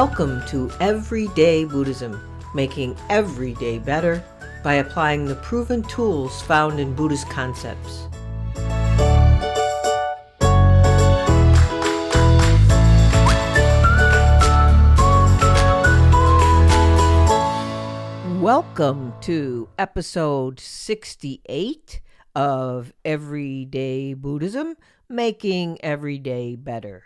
Welcome to Everyday Buddhism, making every day better by applying the proven tools found in Buddhist concepts. Welcome to episode 68 of Everyday Buddhism, making every day better.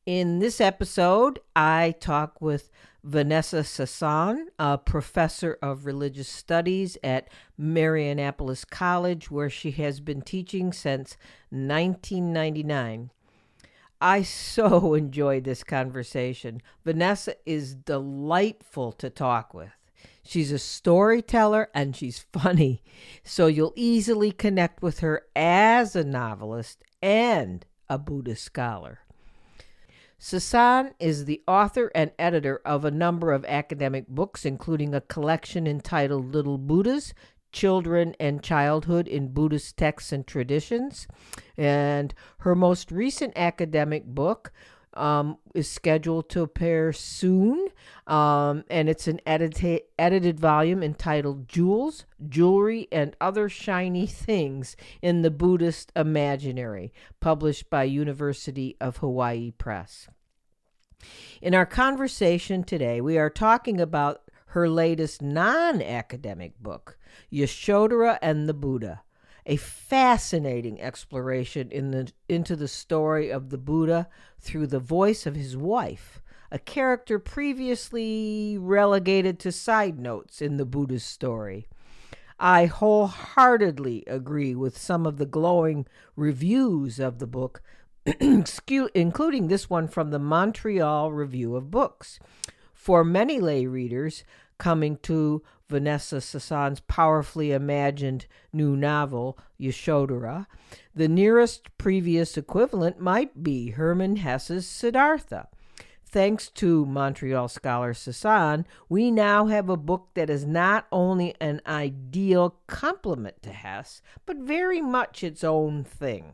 In this episode, I talk with Vanessa Sasson, a professor of religious studies at Marianapolis College, where she has been teaching since 1999. I so enjoyed this conversation. Vanessa is delightful to talk with. She's a storyteller and she's funny, so you'll easily connect with her as a novelist and a Buddhist scholar. Sasson is the author and editor of a number of academic books, including a collection entitled Little Buddhas, Children and Childhood in Buddhist Texts and Traditions. And her most recent academic book is scheduled to appear soon, and it's an edited volume entitled Jewels, Jewelry, and Other Shiny Things in the Buddhist Imaginary, published by University of Hawaii Press. In our conversation today, we are talking about her latest non-academic book, Yasodhara and the Buddha, a fascinating exploration into the story of the Buddha through the voice of his wife, a character previously relegated to side notes in the Buddha's story. I wholeheartedly agree with some of the glowing reviews of the book, including this one from the Montreal Review of Books. For many lay readers coming to Vanessa Sasson's powerfully imagined new novel, Yasodhara, the nearest previous equivalent might be Hermann Hesse's Siddhartha. Thanks to Montreal scholar Sasson, we now have a book that is not only an ideal complement to Hesse, but very much its own thing.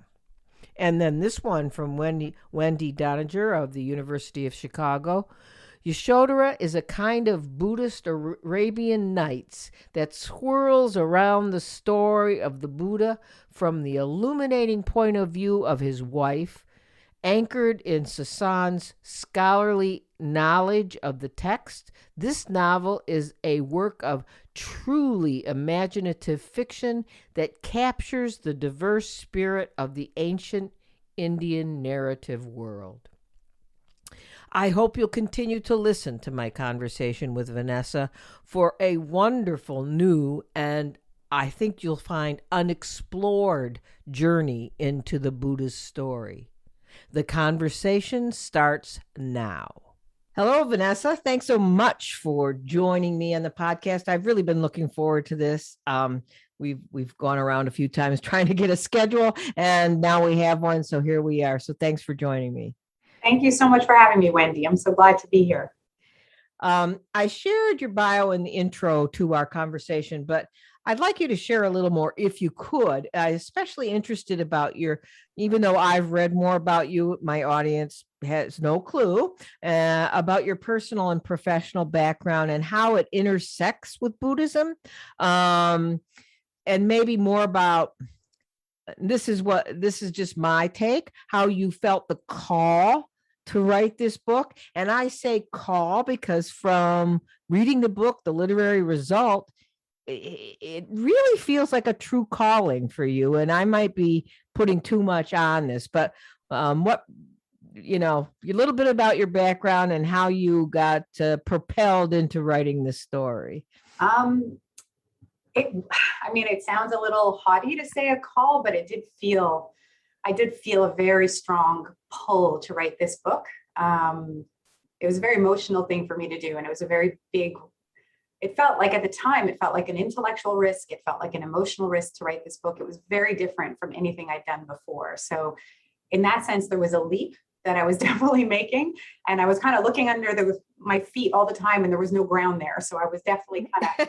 And then this one from Wendy Doniger of the University of Chicago. Yasodhara is a kind of Buddhist Arabian Nights that swirls around the story of the Buddha from the illuminating point of view of his wife, anchored in Sasson's scholarly knowledge of the text. This novel is a work of truly imaginative fiction that captures the diverse spirit of the ancient Indian narrative world. I hope you'll continue to listen to my conversation with Vanessa for a wonderful new and I think you'll find unexplored journey into the Buddha's story. The conversation starts now. Hello, Vanessa. Thanks so much for joining me on the podcast. I've really been looking forward to this. We've gone around a few times trying to get a schedule, and now we have one. So here we are. So thanks for joining me. Thank you so much for having me, Wendy. I'm so glad to be here. I shared your bio in the intro to our conversation, but I'd like you to share a little more if you could. I'm especially interested about even though I've read more about you, my audience has no clue about your personal and professional background and how it intersects with Buddhism. And maybe more about, this is just my take, how you felt the call to write this book. And I say call because from reading the book, the literary result, it really feels like a true calling for you. And I might be putting too much on this, but a little bit about your background and how you got propelled into writing this story. It sounds a little haughty to say a call, but I did feel a very strong pull to write this book. It was a very emotional thing for me to do. And it was a very big, it felt like at the time, it felt like an intellectual risk. It felt like an emotional risk to write this book. It was very different from anything I'd done before. So in that sense, there was a leap that I was definitely making. And I was kind of looking under my feet all the time and there was no ground there. So I was definitely kind of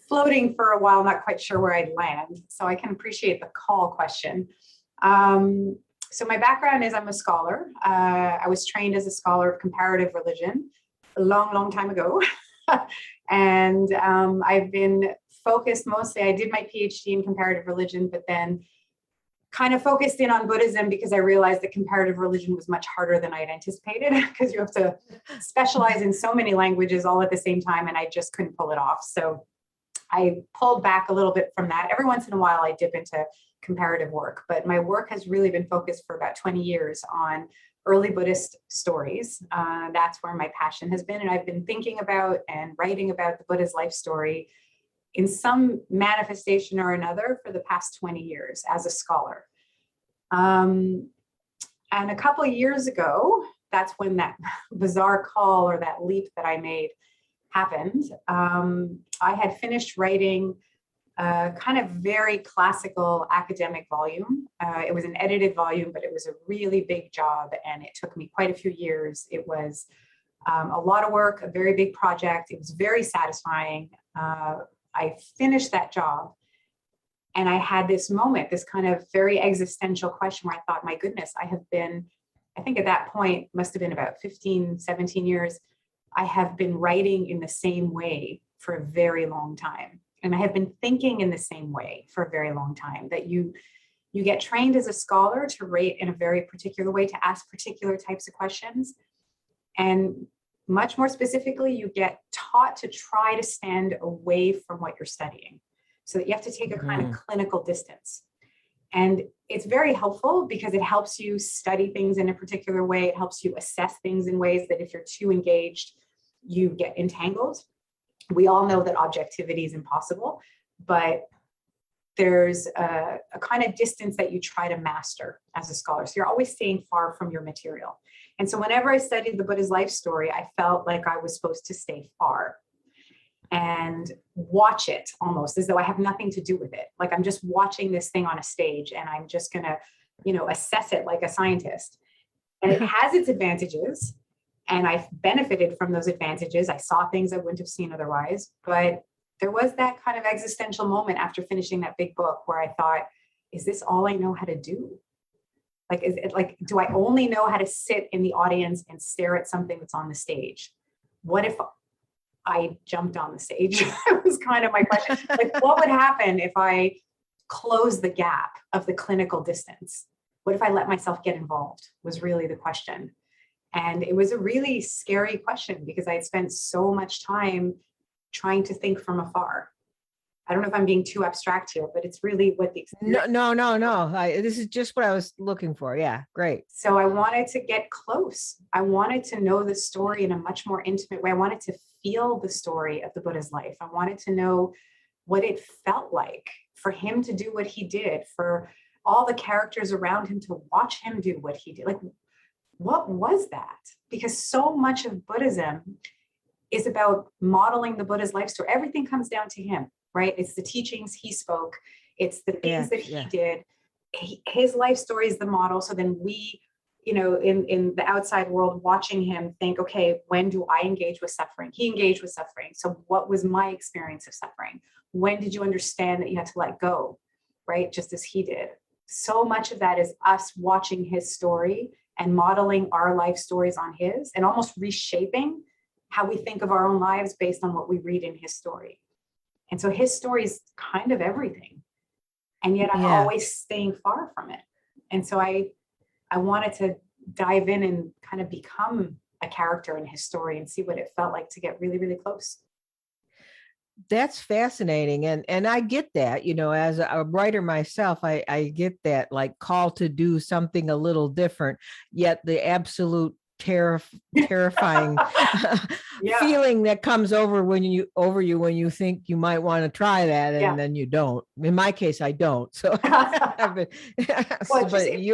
floating for a while, not quite sure where I'd land. So I can appreciate the call question. So my background is I'm a scholar. I was trained as a scholar of comparative religion. a long, long time ago. And I've been focused mostly, I did my PhD in comparative religion, but then kind of focused in on Buddhism because I realized that comparative religion was much harder than I had anticipated because you have to specialize in so many languages all at the same time, and I just couldn't pull it off. So I pulled back a little bit from that. Every once in a while, I dip into comparative work, but my work has really been focused for about 20 years on early Buddhist stories. That's where my passion has been. And I've been thinking about and writing about the Buddha's life story in some manifestation or another for the past 20 years as a scholar. And a couple of years ago, that's when that bizarre call or that leap that I made happened. I had finished writing a kind of very classical academic volume. It was an edited volume, but it was a really big job and it took me quite a few years. It was a lot of work, a very big project. It was very satisfying. I finished that job and I had this moment, this kind of very existential question where I thought, my goodness, I think at that point, must have been about 15, 17 years, I have been writing in the same way for a very long time. And I have been thinking in the same way for a very long time, that you get trained as a scholar to write in a very particular way, to ask particular types of questions. And much more specifically, you get taught to try to stand away from what you're studying so that you have to take a kind of clinical distance. And it's very helpful because it helps you study things in a particular way. It helps you assess things in ways that if you're too engaged, you get entangled. We all know that objectivity is impossible, but there's a kind of distance that you try to master as a scholar. So you're always staying far from your material. And so whenever I studied the Buddha's life story, I felt like I was supposed to stay far and watch it almost as though I have nothing to do with it. Like I'm just watching this thing on a stage and I'm just going to, assess it like a scientist. And it has its advantages. And I've benefited from those advantages. I saw things I wouldn't have seen otherwise. But there was that kind of existential moment after finishing that big book where I thought, is this all I know how to do? Like, is it like, do I only know how to sit in the audience and stare at something that's on the stage? What if I jumped on the stage? It was kind of my question. Like, what would happen if I closed the gap of the clinical distance? What if I let myself get involved was really the question. And it was a really scary question because I had spent so much time trying to think from afar. I don't know if I'm being too abstract here, but it's really what the experience. No. This is just what I was looking for. Yeah, great. So I wanted to get close. I wanted to know the story in a much more intimate way. I wanted to feel the story of the Buddha's life. I wanted to know what it felt like for him to do what he did, for all the characters around him to watch him do what he did. Like, what was that? Because so much of Buddhism is about modeling the Buddha's life story. Everything comes down to him, right? It's the teachings he spoke. It's the things that he did. His life story is the model. So then we, in the outside world, watching him think, okay, when do I engage with suffering? He engaged with suffering. So what was my experience of suffering? When did you understand that you had to let go, right? Just as he did. So much of that is us watching his story and modeling our life stories on his and almost reshaping how we think of our own lives based on what we read in his story. And so his story is kind of everything. And yet I'm always staying far from it. And so I wanted to dive in and kind of become a character in his story and see what it felt like to get really, really close. That's fascinating. And I get that, as a writer myself, I get that like call to do something a little different, yet the absolute terrifying feeling that comes over you when you think you might want to try that and then you don't. In my case, I don't. So it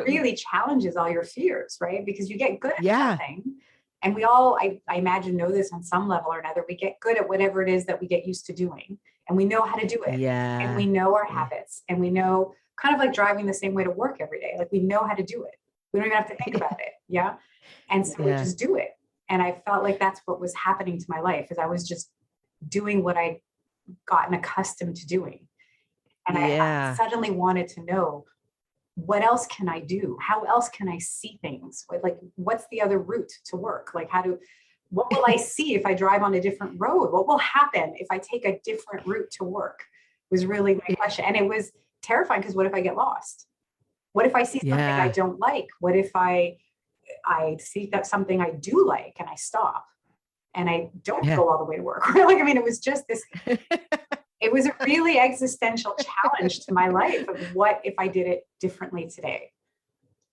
really challenges all your fears, right? Because you get good at something. And we all, I imagine, know this on some level or another. We get good at whatever it is that we get used to doing. And we know how to do it. Yeah. And we know our habits. And we know, kind of like driving the same way to work every day. Like we know how to do it. We don't even have to think about it. Yeah. And so we just do it. And I felt like that's what was happening to my life, is I was just doing what I'd gotten accustomed to doing. And I suddenly wanted to know, what else can I do? How else can I see things? Like, what's the other route to work? Like, What will I see if I drive on a different road? What will happen if I take a different route to work? Was really my question. And it was terrifying because what if I get lost? What if I see something I Yeah. don't like? What if I see that something I do like and I stop and I don't Yeah. go all the way to work? Like, I mean, it was just this, it was a really existential challenge to my life of what if I did it differently today?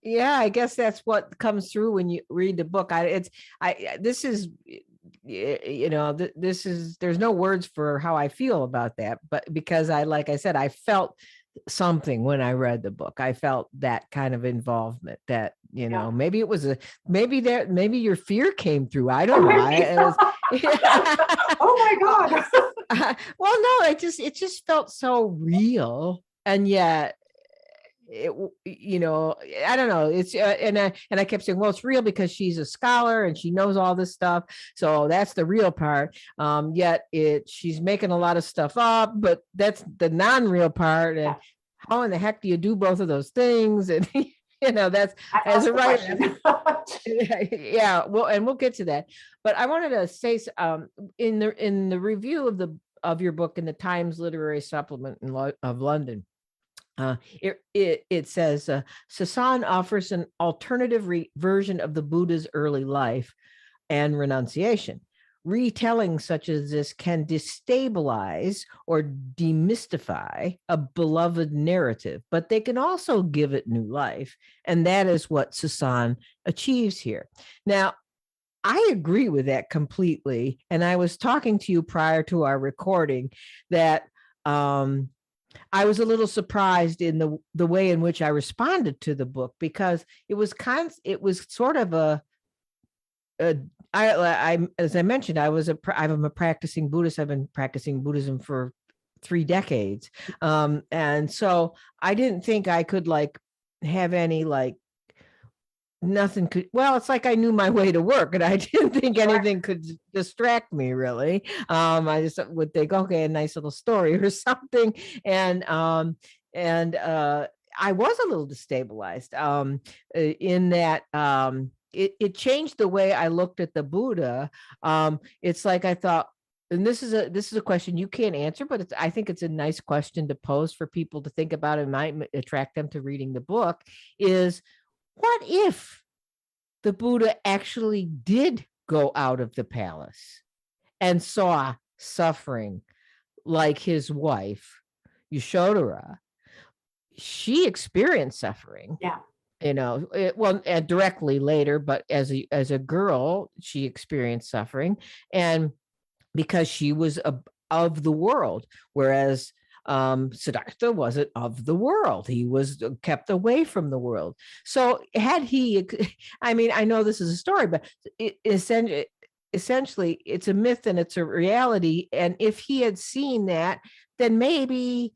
Yeah, I guess that's what comes through when you read the book. This is, this is, there's no words for how I feel about that, but because like I said, I felt something when I read the book. I felt that kind of involvement that, Yeah. maybe it was maybe your fear came through. I don't know. It was, Oh my God. well, no, it just felt so real. And yet, it, I don't know, it's and I kept saying, well, it's real because she's a scholar and she knows all this stuff, so that's the real part. Yet she's making a lot of stuff up, but that's the non-real part. And Yeah. how in the heck do you do both of those things? And that's as That's a the writer. question. Yeah, well, and we'll get to that, but I wanted to say, in the review of your book in the Times Literary Supplement of London, it says, Sasson offers an alternative version of the Buddha's early life and renunciation. Retelling such as this can destabilize or demystify a beloved narrative, but they can also give it new life. And that is what Sasson achieves here. Now, I agree with that completely. And I was talking to you prior to our recording that I was a little surprised in the way in which I responded to the book, because it was sort of I as I mentioned, I'm a practicing Buddhist. I've been practicing Buddhism for 3 decades. And so I didn't think I could have any nothing could, well, it's like I knew my way to work and I didn't think anything could distract me really. I just would think, okay, a nice little story or something. And I was a little destabilized in that it changed the way I looked at the Buddha. It's like I thought, and this is a question you can't answer, but I think it's a nice question to pose for people to think about and might attract them to reading the book, is what if the Buddha actually did go out of the palace and saw suffering like his wife, Yasodhara? She experienced suffering. Yeah. And directly later, but as a girl, she experienced suffering, and because she was of the world, whereas Siddhartha wasn't of the world. He was kept away from the world. So had he, I mean, I know this is a story, but essentially it's a myth and it's a reality. And if he had seen that, then maybe,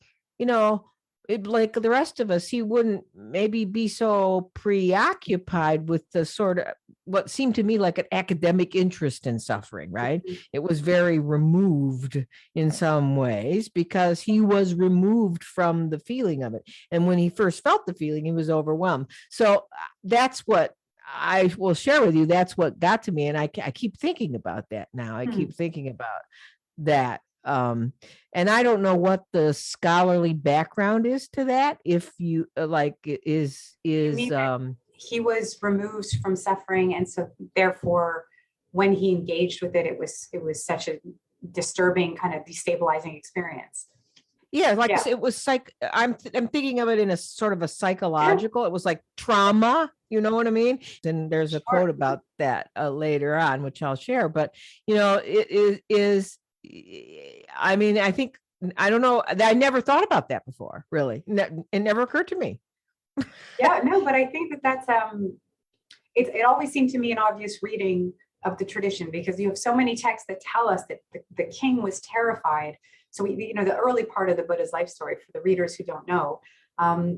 like the rest of us, he wouldn't maybe be so preoccupied with the sort of what seemed to me like an academic interest in suffering, right? It was very removed in some ways because he was removed from the feeling of it. And when he first felt the feeling, he was overwhelmed. So that's what I will share with you. That's what got to me. And I keep thinking about that now. I keep thinking about that. And I don't know what the scholarly background is to that. If you He was removed from suffering, and so therefore, when he engaged with it, it was such a disturbing, kind of destabilizing experience. Yeah, it was I'm thinking of it in a sort of a psychological. It was like trauma. You know what I mean? And there's a quote about that later on, which I'll share. But it is. I mean, I think, I don't know. I never thought about that before. Really, it never occurred to me. Yeah, no, but I think that's it always seemed to me an obvious reading of the tradition, because you have so many texts that tell us that the king was terrified. So the early part of the Buddha's life story, for the readers who don't know,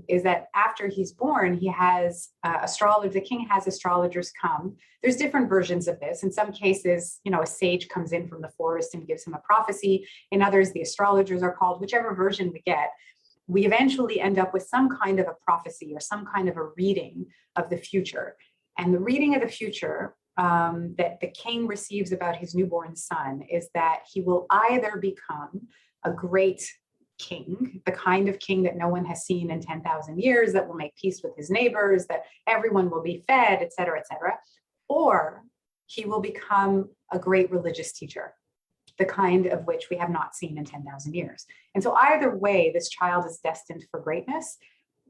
is that after he's born, he has the king has astrologers come. There's different versions of this. In some cases, a sage comes in from the forest and gives him a prophecy. In others, the astrologers are called. Whichever version we get, we eventually end up with some kind of a prophecy or some kind of a reading of the future. And the reading of the future that the king receives about his newborn son is that he will either become a great king, the kind of king that no one has seen in 10,000 years, that will make peace with his neighbors, that everyone will be fed, et cetera, or he will become a great religious teacher, the kind of which we have not seen in 10,000 years. And so either way, this child is destined for greatness,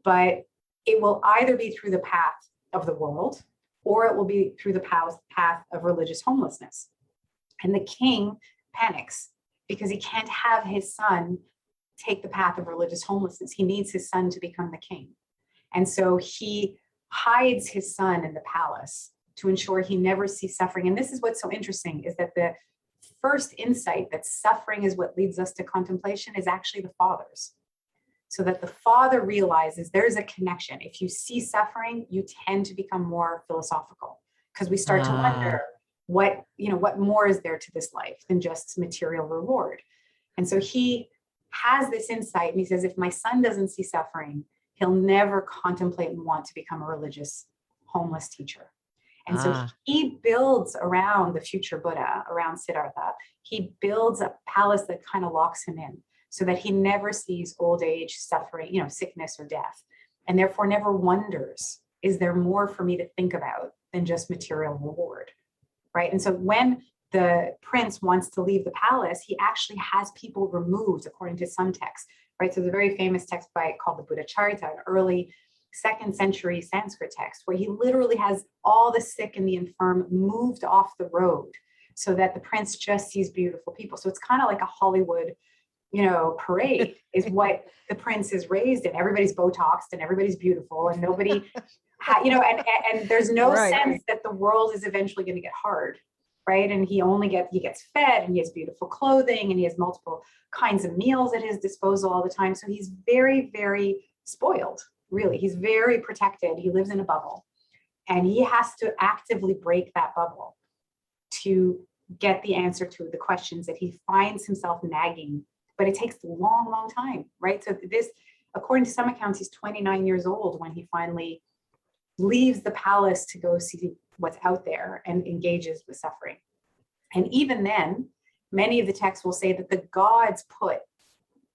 but it will either be through the path of the world, or it will be through the path of religious homelessness. And the king panics because he can't have his son take the path of religious homelessness. He needs his son to become the king. And so he hides his son in the palace to ensure he never sees suffering. And this is what's so interesting, is that the first insight that suffering is what leads us to contemplation is actually the father's. So that the father realizes there's a connection. If you see suffering, you tend to become more philosophical, because we start to wonder what more is there to this life than just material reward. And so he has this insight, and he says, if my son doesn't see suffering, he'll never contemplate and want to become a religious homeless teacher. And so he builds around the future Buddha, around Siddhartha, he builds a palace that kind of locks him in, so that he never sees old age, suffering, sickness or death, and therefore never wonders, is there more for me to think about than just material reward, right? And so when the prince wants to leave the palace, he actually has people removed, according to some texts, right? So there's a very famous text called the Buddha Charita, an early 2nd century Sanskrit text, where he literally has all the sick and the infirm moved off the road so that the prince just sees beautiful people. So it's kind of like a Hollywood, parade is what the prince is raised in. Everybody's Botoxed and everybody's beautiful, and nobody, and there's no sense that the world is eventually going to get hard, right? And he gets fed, and he has beautiful clothing, and he has multiple kinds of meals at his disposal all the time. So he's very, very spoiled, really. He's very protected. He lives in a bubble, and he has to actively break that bubble to get the answer to the questions that he finds himself nagging. But it takes a long, long time, right? So this, according to some accounts, he's 29 years old when he finally leaves the palace to go see what's out there and engages with suffering. And even then, many of the texts will say that the gods put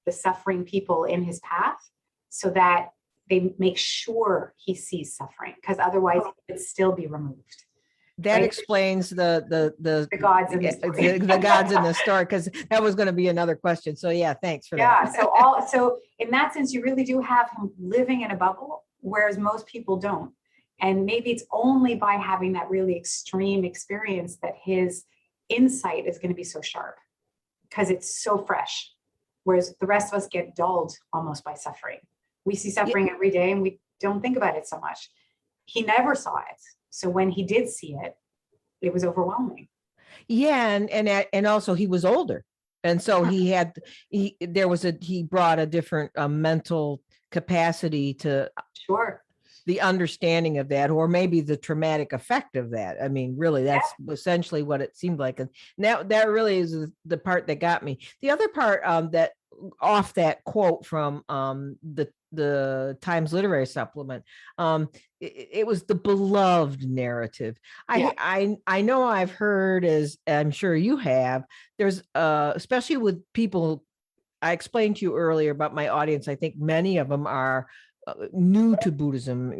the suffering people in his path so that they make sure he sees suffering, because otherwise he would still be removed. That explains the gods in the story. the gods in the story, because that was going to be another question. So yeah, thanks for that. Yeah. So in that sense, you really do have him living in a bubble, whereas most people don't. And maybe it's only by having that really extreme experience that his insight is going to be so sharp, because it's so fresh. Whereas the rest of us get dulled almost by suffering. We see suffering every day and we don't think about it so much. He never saw it. So when he did see it, it was overwhelming. Yeah, and also he was older, and so he brought a different mental capacity to the understanding of that, or maybe the traumatic effect of that. I mean, really, that's essentially what it seemed like. And now that really is the part that got me. The other part that off that quote from the Times Literary Supplement, it was the beloved narrative. I know I've heard, as I'm sure you have, there's especially with people, I explained to you earlier about my audience, I think many of them are new to Buddhism.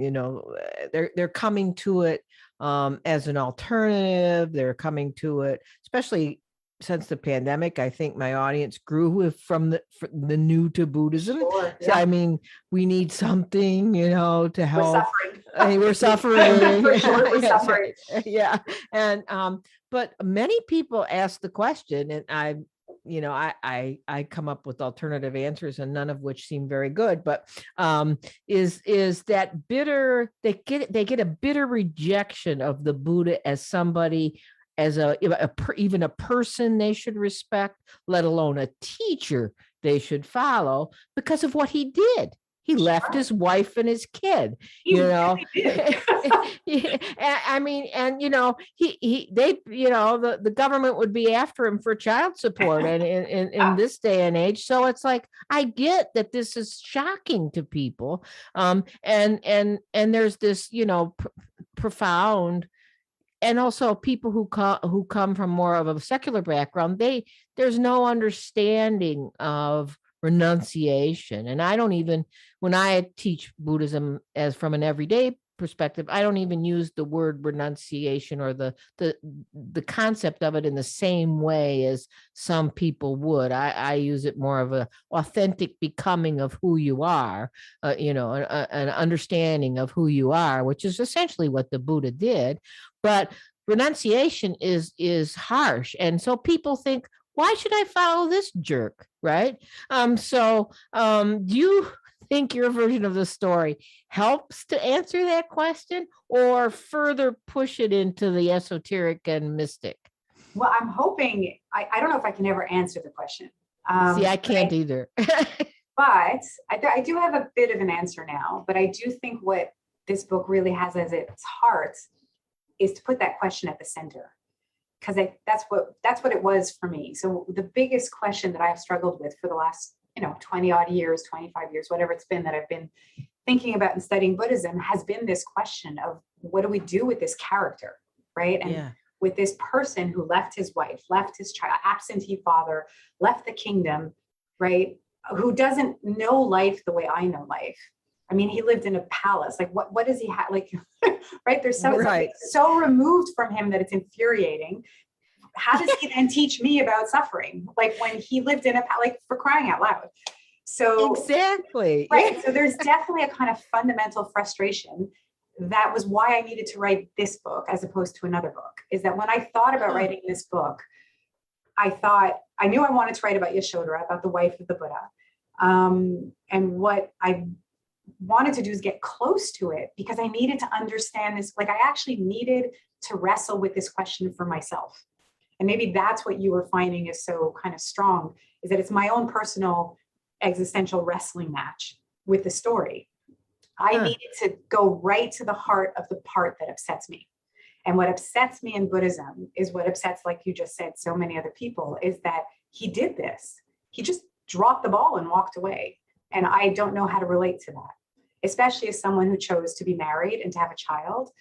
They're coming to it as an alternative. They're coming to it, especially since the pandemic. I think my audience grew from the new to Buddhism. Sure, So, I mean, we need something, to help. We're suffering. For sure, we're suffering. Yeah. And but many people ask the question, and I come up with alternative answers, and none of which seem very good, but is that bitter, they get a bitter rejection of the Buddha as somebody, as even a person they should respect, let alone a teacher they should follow, because of what he did. He left his wife and his kid, I mean, and the government would be after him for child support, and in this day and age. So it's like, I get that this is shocking to people, and there's this profound and also people who come from more of a secular background, there's no understanding of renunciation. And I don't even, when I teach Buddhism as from an everyday perspective, I don't even use the word renunciation or the concept of it in the same way as some people would. I use it more of a authentic becoming of who you are, an understanding of who you are, which is essentially what the Buddha did. But renunciation is harsh, and so people think, why should I follow this jerk, right? Do you think your version of the story helps to answer that question, or further push it into the esoteric and mystic? Well, I'm hoping, I don't know if I can ever answer the question. See, I can't either. But I do have a bit of an answer now, but I do think what this book really has as its heart is to put that question at the center, because that's what it was for me. So the biggest question that I've struggled with for the last 20 odd years, 25 years, whatever it's been that I've been thinking about and studying Buddhism, has been this question of, what do we do with this character, right? And with this person who left his wife, left his child, absentee father, left the kingdom, right? Who doesn't know life the way I know life. I mean, he lived in a palace. Like, what does he have? Like, right? There's something so removed from him that it's infuriating. How does he then teach me about suffering? Like, when he lived in a palace, like, for crying out loud. So exactly. Right. So there's definitely a kind of fundamental frustration. That was why I needed to write this book as opposed to another book, is that when I thought about writing this book, I knew I wanted to write about Yasodhara, about the wife of the Buddha. And what I wanted to do is get close to it, because I needed to understand this. Like, I actually needed to wrestle with this question for myself. And maybe that's what you were finding is so kind of strong, is that it's my own personal existential wrestling match with the story. I needed to go right to the heart of the part that upsets me. And what upsets me in Buddhism is what upsets, like you just said, so many other people, is that he did this. He just dropped the ball and walked away. And I don't know how to relate to that, especially as someone who chose to be married and to have a child.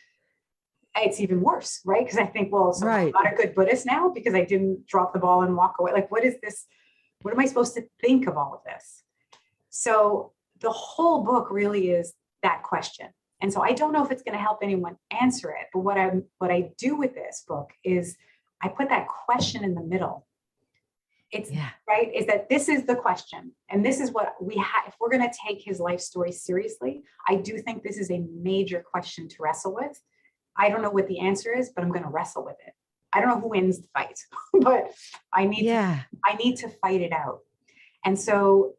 It's even worse, right? Because I think, well, so I'm not a good Buddhist now because I didn't drop the ball and walk away. Like, what is this? What am I supposed to think of all of this? So the whole book really is that question. And so I don't know if it's going to help anyone answer it, but what I do with this book is I put that question in the middle. It's right, is that this is the question. And this is what we have. If we're going to take his life story seriously, I do think this is a major question to wrestle with. I don't know what the answer is, but I'm going to wrestle with it. I don't know who wins the fight, but I need to fight it out. And so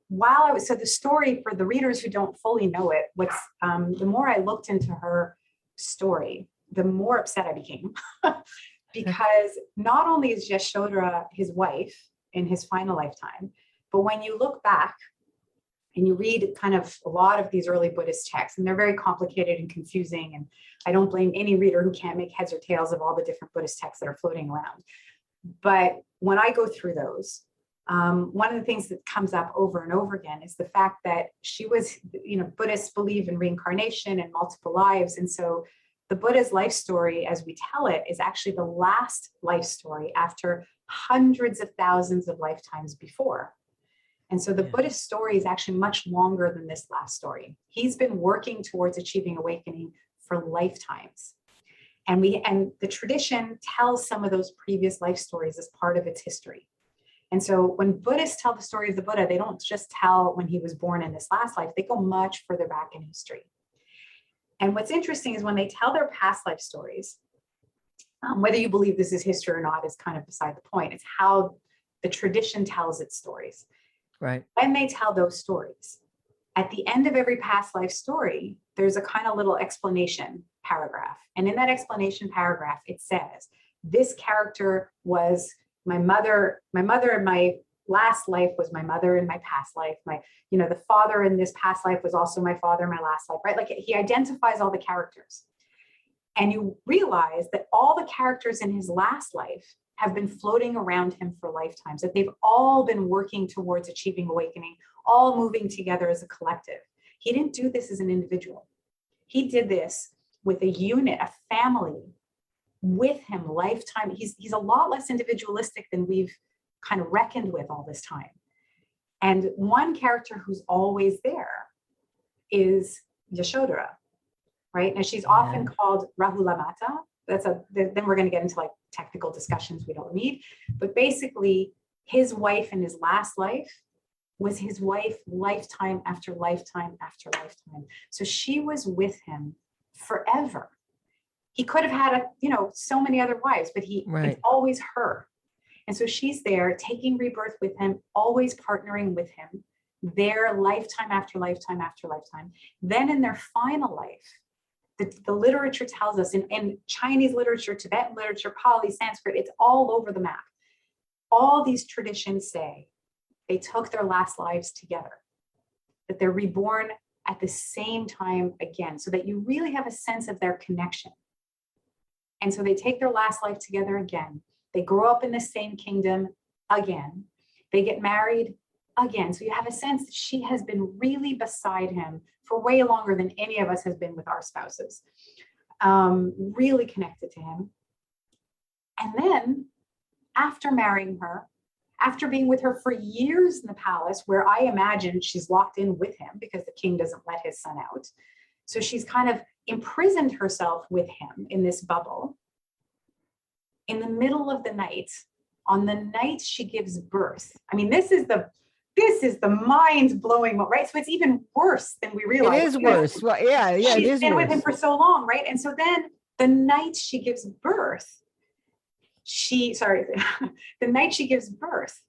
so the story, for the readers who don't fully know it, the more I looked into her story, the more upset I became. Because not only is Yasodhara his wife in his final lifetime, but when you look back and you read kind of a lot of these early Buddhist texts, and they're very complicated and confusing, and I don't blame any reader who can't make heads or tails of all the different Buddhist texts that are floating around. But when I go through those, one of the things that comes up over and over again is the fact that she was, Buddhists believe in reincarnation and multiple lives. And so the Buddha's life story, as we tell it, is actually the last life story after hundreds of thousands of lifetimes before. And so the Buddhist story is actually much longer than this last story. He's been working towards achieving awakening for lifetimes. And the tradition tells some of those previous life stories as part of its history. And so when Buddhists tell the story of the Buddha, they don't just tell when he was born in this last life, they go much further back in history. And what's interesting is when they tell their past life stories, whether you believe this is history or not is kind of beside the point. It's how the tradition tells its stories. Right. When they tell those stories, at the end of every past life story, there's a kind of little explanation paragraph. And in that explanation paragraph, it says, this character was my mother in my last life was my mother in my past life. The father in this past life was also my father in my last life, right? Like, he identifies all the characters. And you realize that all the characters in his last life have been floating around him for lifetimes, that they've all been working towards achieving awakening, all moving together as a collective. He didn't do this as an individual. He did this with a unit, a family with him lifetime. He's a lot less individualistic than we've kind of reckoned with all this time. And one character who's always there is Yasodhara, right? Now she's often called Rahulamata. Then we're going to get into like technical discussions we don't need. But basically, his wife in his last life was his wife lifetime after lifetime after lifetime. So she was with him forever. He could have had so many other wives, but it's always her. And so she's there taking rebirth with him, always partnering with him, their lifetime after lifetime after lifetime. Then in their final life, the literature tells us in Chinese literature, Tibetan literature, Pali, Sanskrit, it's all over the map. All these traditions say they took their last lives together, that they're reborn at the same time again, so that you really have a sense of their connection. And so they take their last life together again. They grow up in the same kingdom again. They get married again. So you have a sense that she has been really beside him for way longer than any of us has been with our spouses, really connected to him. And then after marrying her, after being with her for years in the palace, where I imagine she's locked in with him because the king doesn't let his son out. So she's kind of imprisoned herself with him in this bubble. In the middle of the night, on the night she gives birth. I mean, this is the mind-blowing one, right? So it's even worse than we realize. It is worse. Well, yeah, it is worse. She's been with him for so long, right? And so then the night she gives birth, the night she gives birth,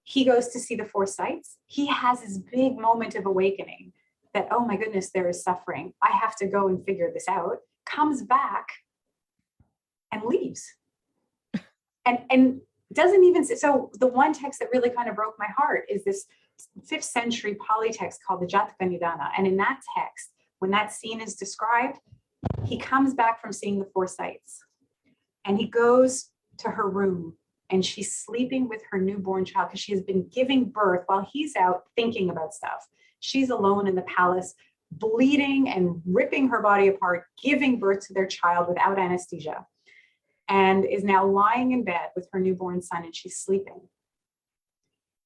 he goes to see the four sights. He has this big moment of awakening that, oh my goodness, there is suffering. I have to go and figure this out. Comes back and leaves. And doesn't even, so the one text that really kind of broke my heart is this 5th century Pali text called the Jataka Nidana. And in that text, when that scene is described, he comes back from seeing the four sights and he goes to her room and she's sleeping with her newborn child because she has been giving birth while he's out thinking about stuff. She's alone in the palace, bleeding and ripping her body apart, giving birth to their child without anesthesia, and is now lying in bed with her newborn son, and she's sleeping.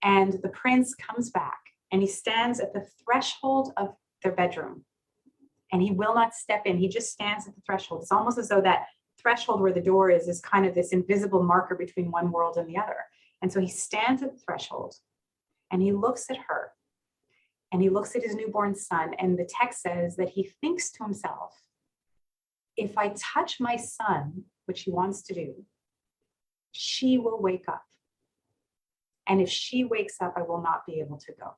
And the prince comes back and he stands at the threshold of their bedroom and he will not step in. He just stands at the threshold. It's almost as though that threshold where the door is kind of this invisible marker between one world and the other. And so he stands at the threshold and he looks at her and he looks at his newborn son. And the text says that he thinks to himself, if I touch my son, which he wants to do, she will wake up. And if she wakes up, I will not be able to go.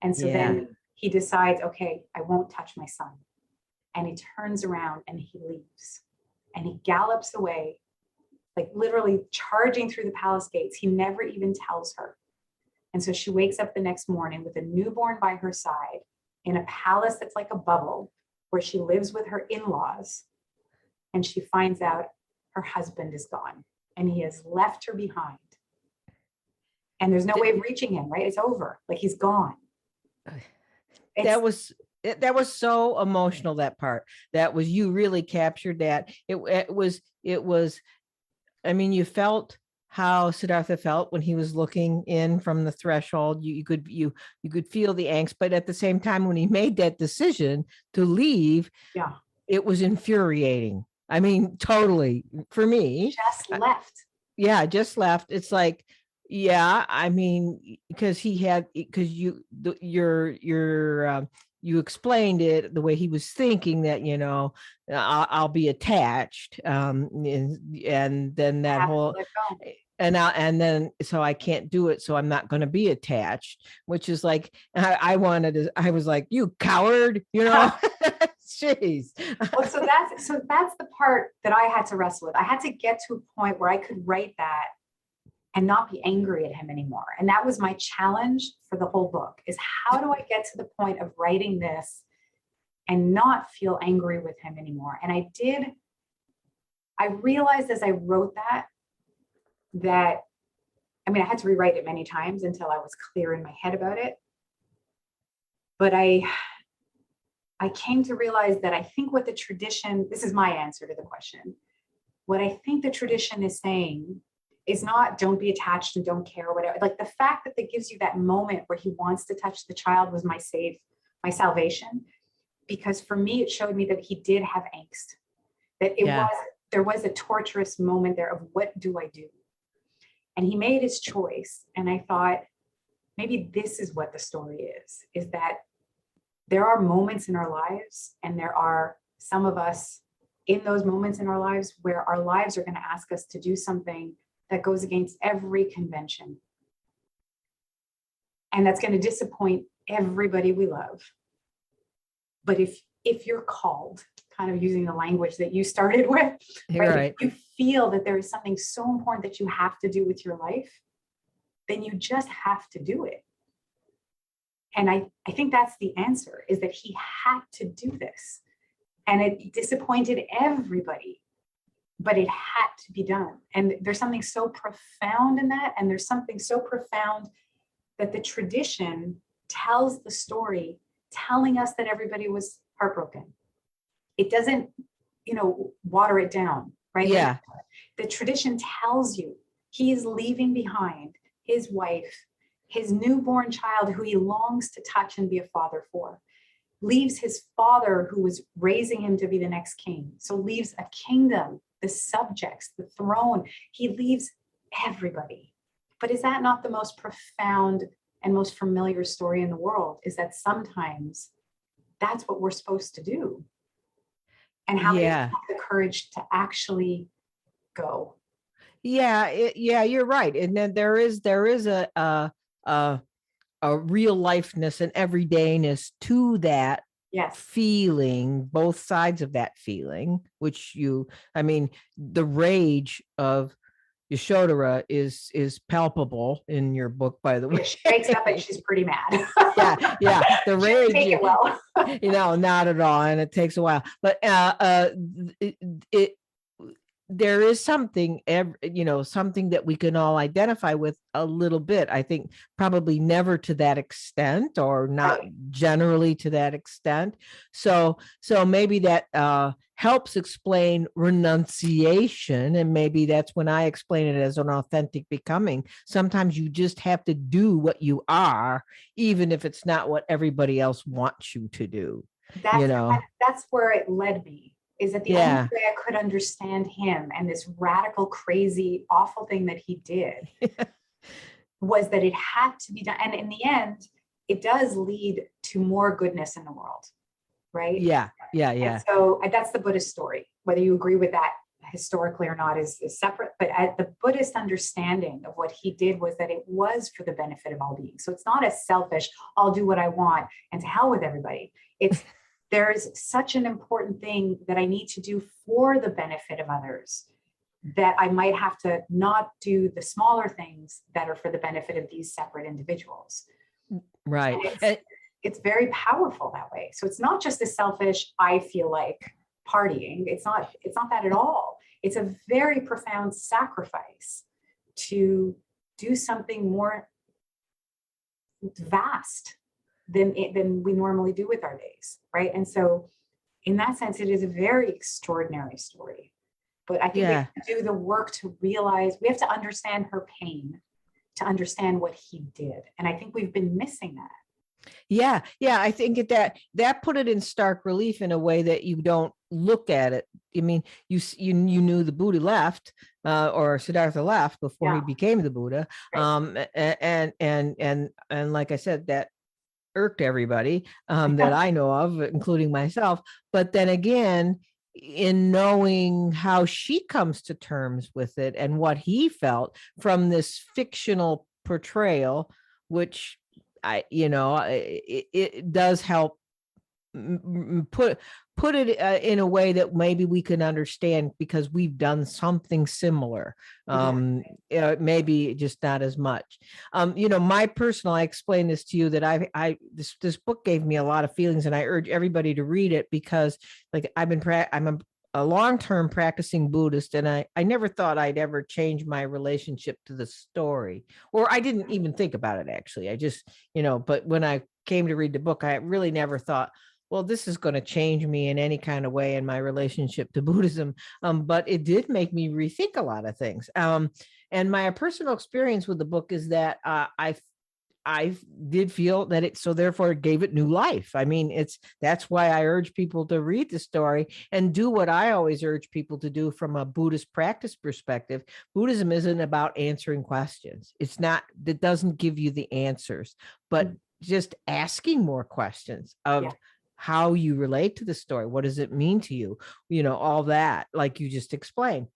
And so then he decides, okay, I won't touch my son. And he turns around and he leaves. And he gallops away, like literally charging through the palace gates. He never even tells her. And so she wakes up the next morning with a newborn by her side in a palace that's like a bubble where she lives with her in-laws. And she finds out her husband is gone and he has left her behind. And there's no way of reaching him, right? It's over. Like he's gone. That was so emotional, that part. That was, you really captured that. It was, I mean, you felt how Siddhartha felt when he was looking in from the threshold. You could feel the angst, but at the same time, when he made that decision to leave, it was infuriating. I mean, totally, for me. Just left. Just left. It's like, I mean, because you explained it the way he was thinking that, I'll be attached. And then that whole, and then, so I can't do it. So I'm not going to be attached, which is like, I was like, you coward, Jeez. Well, so that's the part that I had to wrestle with. I had to get to a point where I could write that and not be angry at him anymore. And that was my challenge for the whole book, is how do I get to the point of writing this and not feel angry with him anymore? And I realized as I wrote that, I mean, I had to rewrite it many times until I was clear in my head about it. But I I came to realize that I think what the tradition, this is my answer to the question. What I think the tradition is saying is not don't be attached and don't care or whatever. Like the fact that it gives you that moment where he wants to touch the child was my salvation. Because for me, it showed me that he did have angst, that there was a torturous moment there of what do I do? And he made his choice. And I thought, maybe this is what the story is that there are moments in our lives, and there are some of us in those moments in our lives where our lives are going to ask us to do something that goes against every convention. And that's going to disappoint everybody we love. But if you're called, kind of using the language that you started with, right? If you feel that there is something so important that you have to do with your life, then you just have to do it. And I think that's the answer, is that he had to do this. And it disappointed everybody, but it had to be done. And there's something so profound in that. And there's something so profound that the tradition tells the story, telling us that everybody was heartbroken. It doesn't, water it down, right? Yeah. The tradition tells you he is leaving behind his wife, his newborn child who he longs to touch and be a father for, leaves his father who was raising him to be the next king. So leaves a kingdom, the subjects, the throne. He leaves everybody. But is that not the most profound and most familiar story in the world? Is that sometimes that's what we're supposed to do. And how many have the courage to actually go? Yeah, you're right. And then there is a real lifeness and everydayness to that feeling, both sides of that feeling, which the rage of Yasodhara is palpable in your book, by the way. She wakes up and she's pretty mad. yeah. The rage, take it well. Not at all, and it takes a while. But there is something, something that we can all identify with a little bit. I think probably never to that extent, or not generally to that extent. So maybe that helps explain renunciation. And maybe that's when I explain it as an authentic becoming. Sometimes you just have to do what you are, even if it's not what everybody else wants you to do. That's where it led me. Is that the only way I could understand him and this radical, crazy, awful thing that he did was that it had to be done. And in the end, it does lead to more goodness in the world, right? Yeah. And so that's the Buddhist story. Whether you agree with that historically or not is separate. But the Buddhist understanding of what he did was that it was for the benefit of all beings. So it's not as selfish, I'll do what I want and to hell with everybody. It's there's such an important thing that I need to do for the benefit of others that I might have to not do the smaller things that are for the benefit of these separate individuals. Right. It's very powerful that way. So it's not just a selfish, I feel like partying. It's not that at all. It's a very profound sacrifice to do something more vast than we normally do with our days, right? And so in that sense, it is a very extraordinary story. But I think we have to do the work to realize, we have to understand her pain to understand what he did. And I think we've been missing that. Yeah. I think that put it in stark relief in a way that you don't look at it. I mean, you knew the Buddha left, or Siddhartha left before he became the Buddha. Right. And like I said, that irked everybody that I know of, including myself. But then again, in knowing how she comes to terms with it and what he felt from this fictional portrayal, which it does help put it in a way that maybe we can understand, because we've done something similar. Maybe just not as much. I explained this to you, that this book gave me a lot of feelings, and I urge everybody to read it, because like I'm a long-term practicing Buddhist, and I never thought I'd ever change my relationship to the story, or I didn't even think about it, actually. I just, but when I came to read the book, I really never thought, well, this is going to change me in any kind of way in my relationship to Buddhism. But it did make me rethink a lot of things. And my personal experience with the book is that I did feel that it, so therefore it gave it new life. I mean, that's why I urge people to read the story and do what I always urge people to do from a Buddhist practice perspective. Buddhism isn't about answering questions. It's not, that doesn't give you the answers, but just asking more questions of how you relate to the story. What does it mean to you? All that, like you just explained.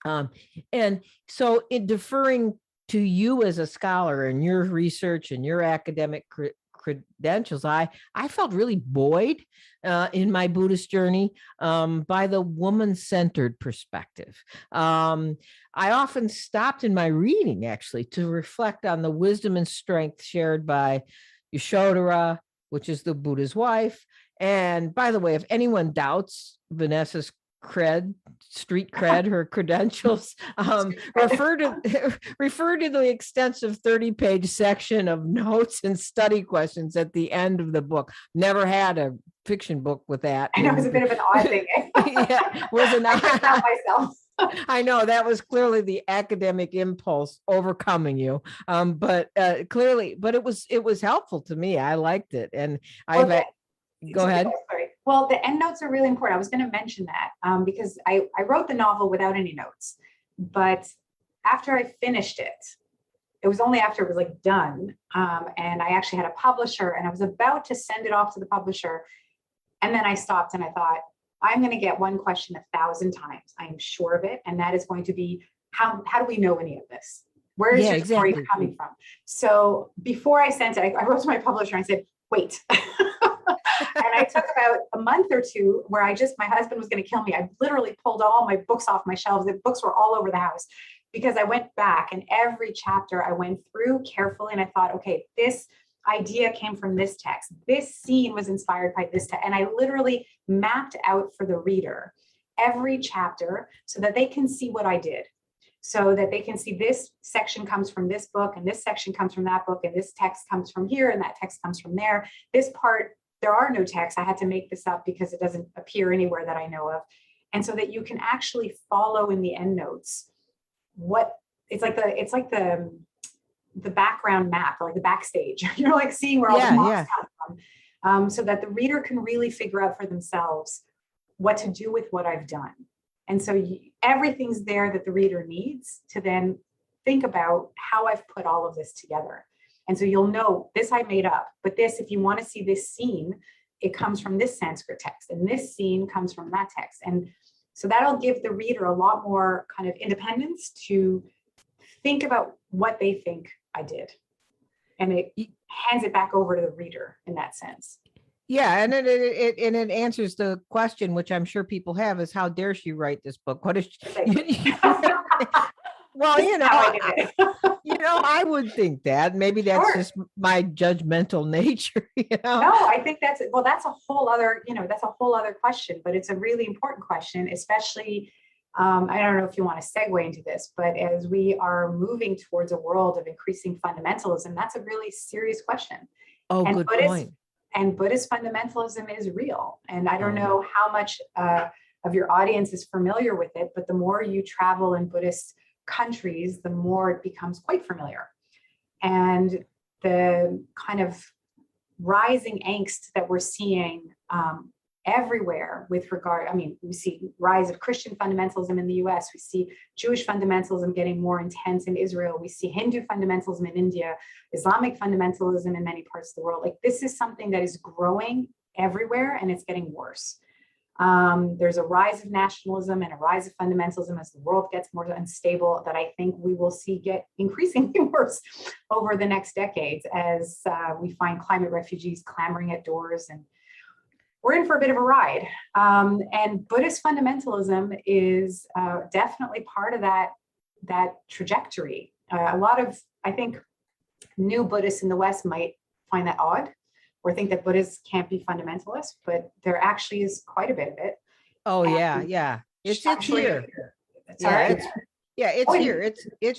And so in deferring to you as a scholar and your research and your academic credentials, I felt really buoyed in my Buddhist journey by the woman-centered perspective. I often stopped in my reading actually to reflect on the wisdom and strength shared by Yasodhara, which is the Buddha's wife. And by the way, if anyone doubts Vanessa's street cred, her credentials, refer to the extensive 30-page section of notes and study questions at the end of the book. Never had a fiction book with that. I know, it was a bit of an odd thing. Yeah, was an odd myself. I know that was clearly the academic impulse overcoming you. But clearly, but it was helpful to me. I liked it. And go ahead. Sorry. Well, the endnotes are really important. I was going to mention that because I wrote the novel without any notes, but after I finished it, it was only after it was like done. And I actually had a publisher and I was about to send it off to the publisher. And then I stopped and I thought, I'm going to get one question 1,000 times. I am sure of it. And that is going to be, how do we know any of this? Where is your story coming from? So before I sent it, I wrote to my publisher and I said, wait. And I took about a month or two where my husband was going to kill me. I literally pulled all my books off my shelves. The books were all over the house because I went back and every chapter I went through carefully and I thought, okay, this idea came from this text. This scene was inspired by this text. And I literally mapped out for the reader every chapter so that they can see what I did. So that they can see this section comes from this book and this section comes from that book and this text comes from here and that text comes from there. This part, there are no texts. I had to make this up because it doesn't appear anywhere that I know of. And so that you can actually follow in the endnotes what it's like the background map, or like the backstage. You're like seeing where all the mobs come from, so that the reader can really figure out for themselves what to do with what I've done. And so everything's there that the reader needs to then think about how I've put all of this together. And so you'll know this I made up, but this, if you want to see this scene, it comes from this Sanskrit text and this scene comes from that text. And so that'll give the reader a lot more kind of independence to think about what they think I did. And it hands it back over to the reader in that sense. Yeah, and it answers the question, which I'm sure people have, is how dare she write this book? What is she? Well, I would think that maybe that's just my judgmental nature. No, I think that's a whole other, question, but it's a really important question, especially. I don't know if you want to segue into this, but as we are moving towards a world of increasing fundamentalism, that's a really serious question. Oh, and good point. And Buddhist fundamentalism is real. And I don't know how much of your audience is familiar with it, but the more you travel in Buddhist countries, the more it becomes quite familiar. And the kind of rising angst that we're seeing everywhere with regard, we see rise of Christian fundamentalism in the US, we see Jewish fundamentalism getting more intense in Israel, we see Hindu fundamentalism in India, Islamic fundamentalism in many parts of the world. Like, this is something that is growing everywhere and it's getting worse. There's a rise of nationalism and a rise of fundamentalism as the world gets more unstable that I think we will see get increasingly worse over the next decades as we find climate refugees clamoring at doors, and we're in for a bit of a ride. And Buddhist fundamentalism is definitely part of that trajectory. A lot of, I think, new Buddhists in the West might find that odd, or think that Buddhists can't be fundamentalist, but there actually is quite a bit of it. Oh, and yeah. It's here. It's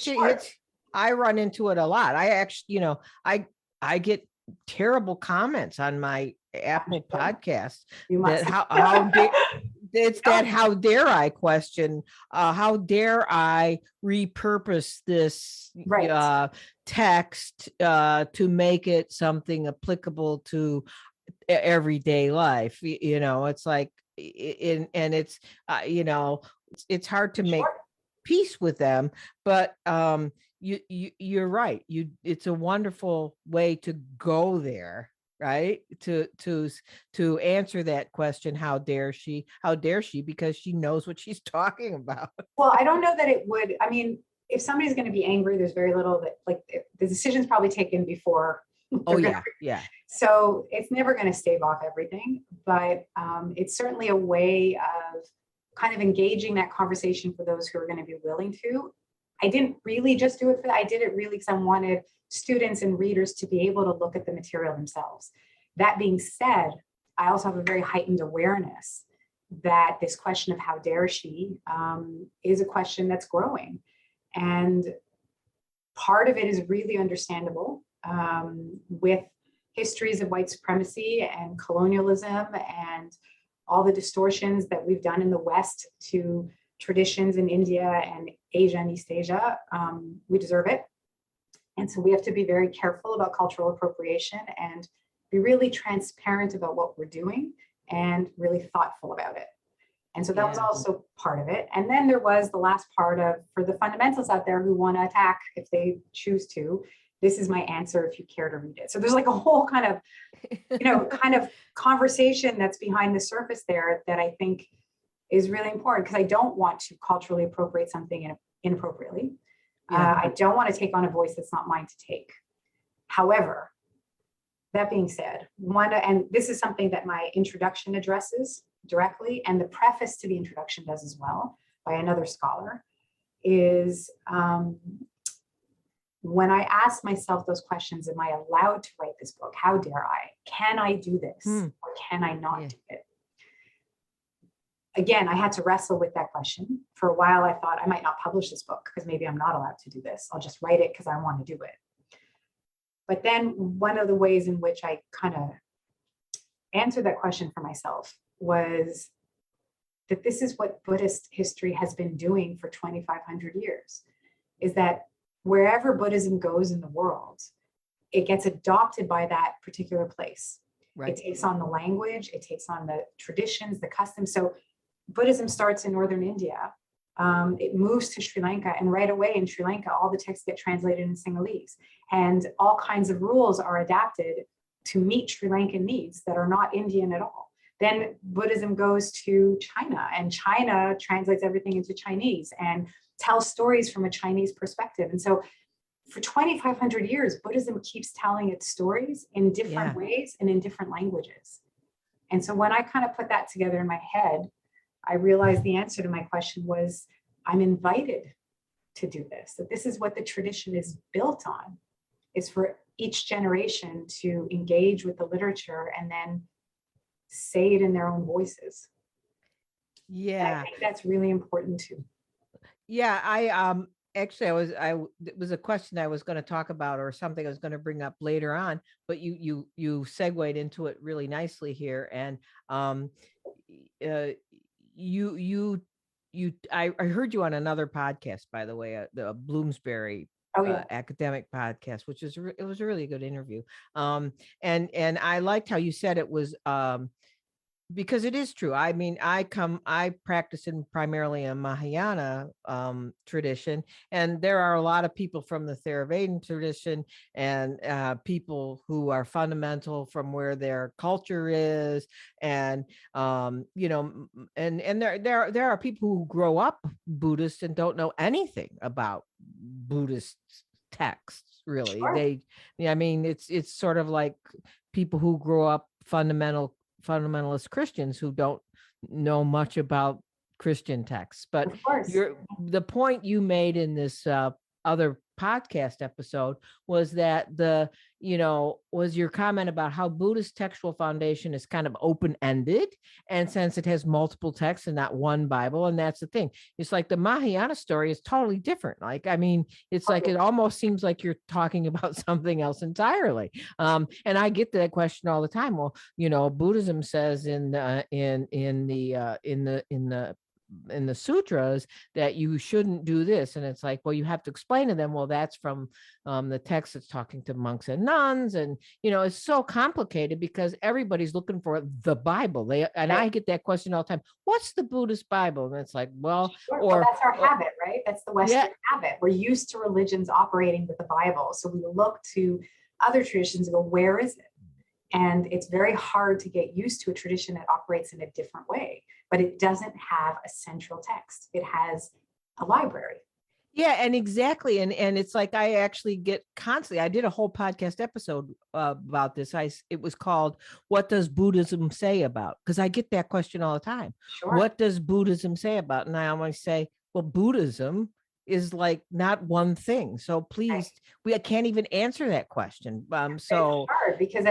here. It's I run into it a lot. I actually, I get terrible comments on my Apple podcast You that must. it's that how dare I question, how dare I repurpose this Right. text to make it something applicable to everyday life. It's like, and it's it's hard to make Sure. peace with them, but you're right. It's a wonderful way to go there, right? To answer that question, how dare she? How dare she? Because she knows what she's talking about. Well, I don't know that it would. I mean, if somebody's going to be angry, there's very little that, like, the decision's probably taken before. Oh yeah, yeah. So it's never going to stave off everything, but it's certainly a way of kind of engaging that conversation for those who are going to be willing to. I didn't really just do it for that. I did it really because I wanted students and readers to be able to look at the material themselves. That being said, I also have a very heightened awareness that this question of how dare she is a question that's growing. And part of it is really understandable with histories of white supremacy and colonialism and all the distortions that we've done in the West to traditions in India and Asia and East Asia. We deserve it. And so we have to be very careful about cultural appropriation and be really transparent about what we're doing and really thoughtful about it. And so that was also part of it. And then there was the last part of, for the fundamentals out there who want to attack if they choose to, this is my answer if you care to read it. So there's like a whole kind of, kind of conversation that's behind the surface there that I think is really important, because I don't want to culturally appropriate something inappropriately. I don't want to take on a voice that's not mine to take. However, that being said, and this is something that my introduction addresses directly, and the preface to the introduction does as well, by another scholar, is when I ask myself those questions, am I allowed to write this book? How dare I? Can I do this or can I not do it? Again, I had to wrestle with that question. For a while, I thought I might not publish this book because maybe I'm not allowed to do this. I'll just write it because I want to do it. But then one of the ways in which I kind of answered that question for myself was that this is what Buddhist history has been doing for 2,500 years, is that wherever Buddhism goes in the world, it gets adopted by that particular place. Right. It takes on the language, it takes on the traditions, the customs. So Buddhism starts in northern India. It moves to Sri Lanka, and right away in Sri Lanka, all the texts get translated in Sinhalese, and all kinds of rules are adapted to meet Sri Lankan needs that are not Indian at all. Then Buddhism goes to China, and China translates everything into Chinese and tells stories from a Chinese perspective. And so for 2,500 years, Buddhism keeps telling its stories in different ways and in different languages. And so when I kind of put that together in my head, I realized the answer to my question was, I'm invited to do this, that this is what the tradition is built on, is for each generation to engage with the literature and then say it in their own voices. Yeah. And I think that's really important too. Yeah, actually it was a question I was going to talk about, or something I was going to bring up later on, but you segued into it really nicely here. And I heard you on another podcast, by the way, the Bloomsbury academic podcast, which is it was a really good interview. And I liked how you said it was because it is true. I mean, I practice in primarily a Mahayana tradition, and there are a lot of people from the Theravada tradition and people who are fundamental from where their culture is, and and there are people who grow up Buddhist and don't know anything about Buddhist texts. Really, sure. I mean, it's sort of like people who grow up fundamentalist Christians who don't know much about Christian texts. But the point you made in this other podcast episode was that was your comment about how Buddhist textual foundation is kind of open-ended. And since it has multiple texts and not one Bible, and that's the thing, it's like the Mahayana story is totally different. Like, I mean, it's like, it almost seems like you're talking about something else entirely. And I get that question all the time. Well, Buddhism says in the sutras that you shouldn't do this, and it's like, well, you have to explain to them, well, that's from the text that's talking to monks and nuns, and it's so complicated because everybody's looking for the Bible. I get that question all the time, what's the Buddhist Bible? And it's like, well, sure. Well, that's our habit, right? That's the Western habit. We're used to religions operating with the Bible, so we look to other traditions and go, where is it? And it's very hard to get used to a tradition that operates in a different way, but it doesn't have a central text. It has a library. Yeah, and exactly. And it's like, I actually get constantly, I did a whole podcast episode about this. It was called, What Does Buddhism Say About? Because I get that question all the time. Sure. What does Buddhism say about? And I always say, well, Buddhism is like not one thing. So please, I can't even answer that question. So it's hard because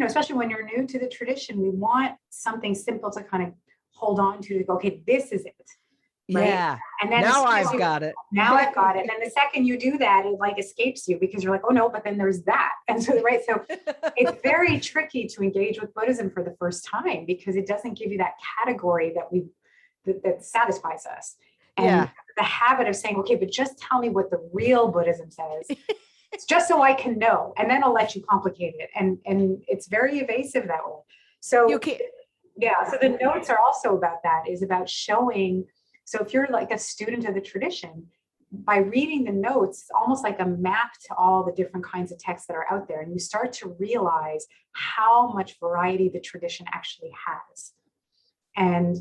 especially when you're new to the tradition, we want something simple to kind of hold on to go, okay, this is it. Right? Yeah. And then now I've got it. Now I've got it. And then the second you do that, it like escapes you because you're like, oh no, but then there's that. And so, right. So it's very tricky to engage with Buddhism for the first time because it doesn't give you that category that satisfies us. And the habit of saying, okay, but just tell me what the real Buddhism says. It's just so I can know, and then I'll let you complicate it. And it's very evasive that way. So so the notes are also about that, is about showing. So if you're like a student of the tradition, by reading the notes, it's almost like a map to all the different kinds of texts that are out there. And you start to realize how much variety the tradition actually has. And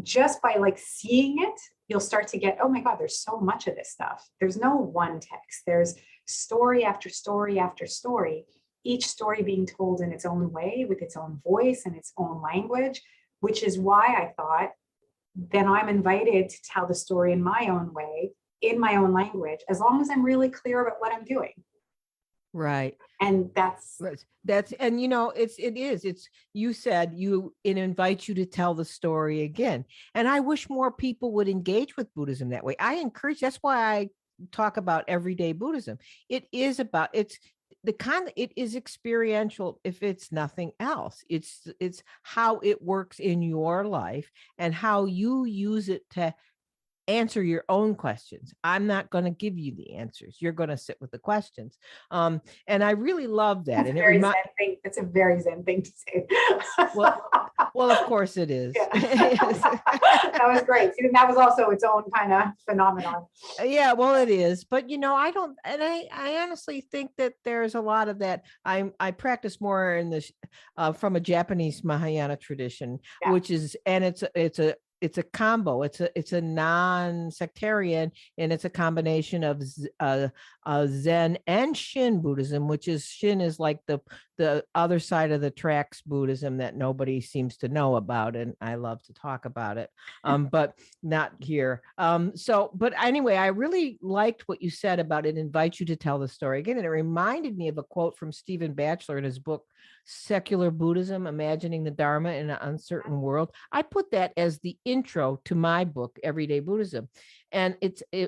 just by like seeing it, you'll start to get, oh my God, there's so much of this stuff. There's no one text. There's story after story after story, each story being told in its own way, with its own voice and its own language, which is why I thought, then I'm invited to tell the story in my own way, in my own language, as long as I'm really clear about what I'm doing. Right. And that's and you said it invites you to tell the story again. And I wish more people would engage with Buddhism that way. That's why I talk about everyday Buddhism. It is experiential, if it's nothing else. It's how it works in your life and how you use it to answer your own questions. I'm not going to give you the answers. You're going to sit with the questions. And I really love that. That's a very Zen thing to say. well, of course it is. Yeah. That was great. See, that was also its own kind of phenomenon. Yeah, well, it is. But, I honestly think that there's a lot of that. I practice more in this from a Japanese Mahayana tradition, which is, and it's a combo. It's a non-sectarian, and it's a combination of Zen and Shin Buddhism, which is Shin is like the other side of the tracks Buddhism that nobody seems to know about, and I love to talk about it, but not here. But anyway, I really liked what you said about it invites you to tell the story again, and it reminded me of a quote from Stephen Batchelor in his book Secular Buddhism, Imagining the Dharma in an Uncertain World. I put that as the intro to my book, Everyday Buddhism. And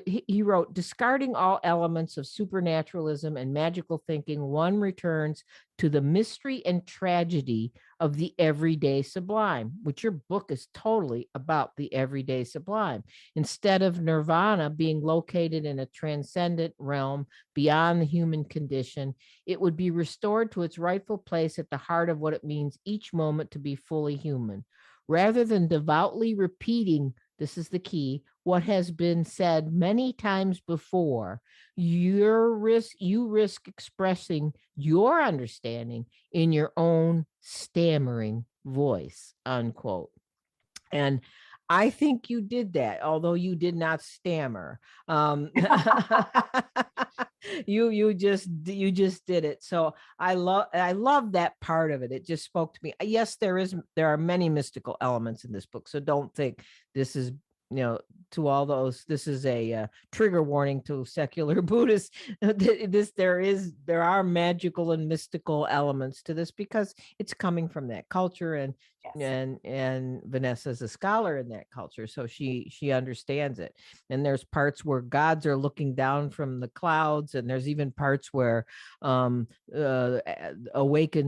he wrote, discarding all elements of supernaturalism and magical thinking, one returns to the mystery and tragedy of the everyday sublime, which your book is totally about the everyday sublime. Instead of nirvana being located in a transcendent realm beyond the human condition, it would be restored to its rightful place at the heart of what it means each moment to be fully human. Rather than devoutly repeating, this is the key, what has been said many times before, you risk expressing your understanding in your own stammering voice, unquote. And I think you did that, although you did not stammer. You just did it. So I love that part of it. It just spoke to me. Yes, there are many mystical elements in this book. So don't think this is to all those, this is a trigger warning to secular Buddhists. There are magical and mystical elements to this because it's coming from that culture, and Yes. Vanessa is a scholar in that culture, so she understands it. And there's parts where gods are looking down from the clouds, and there's even parts where awakened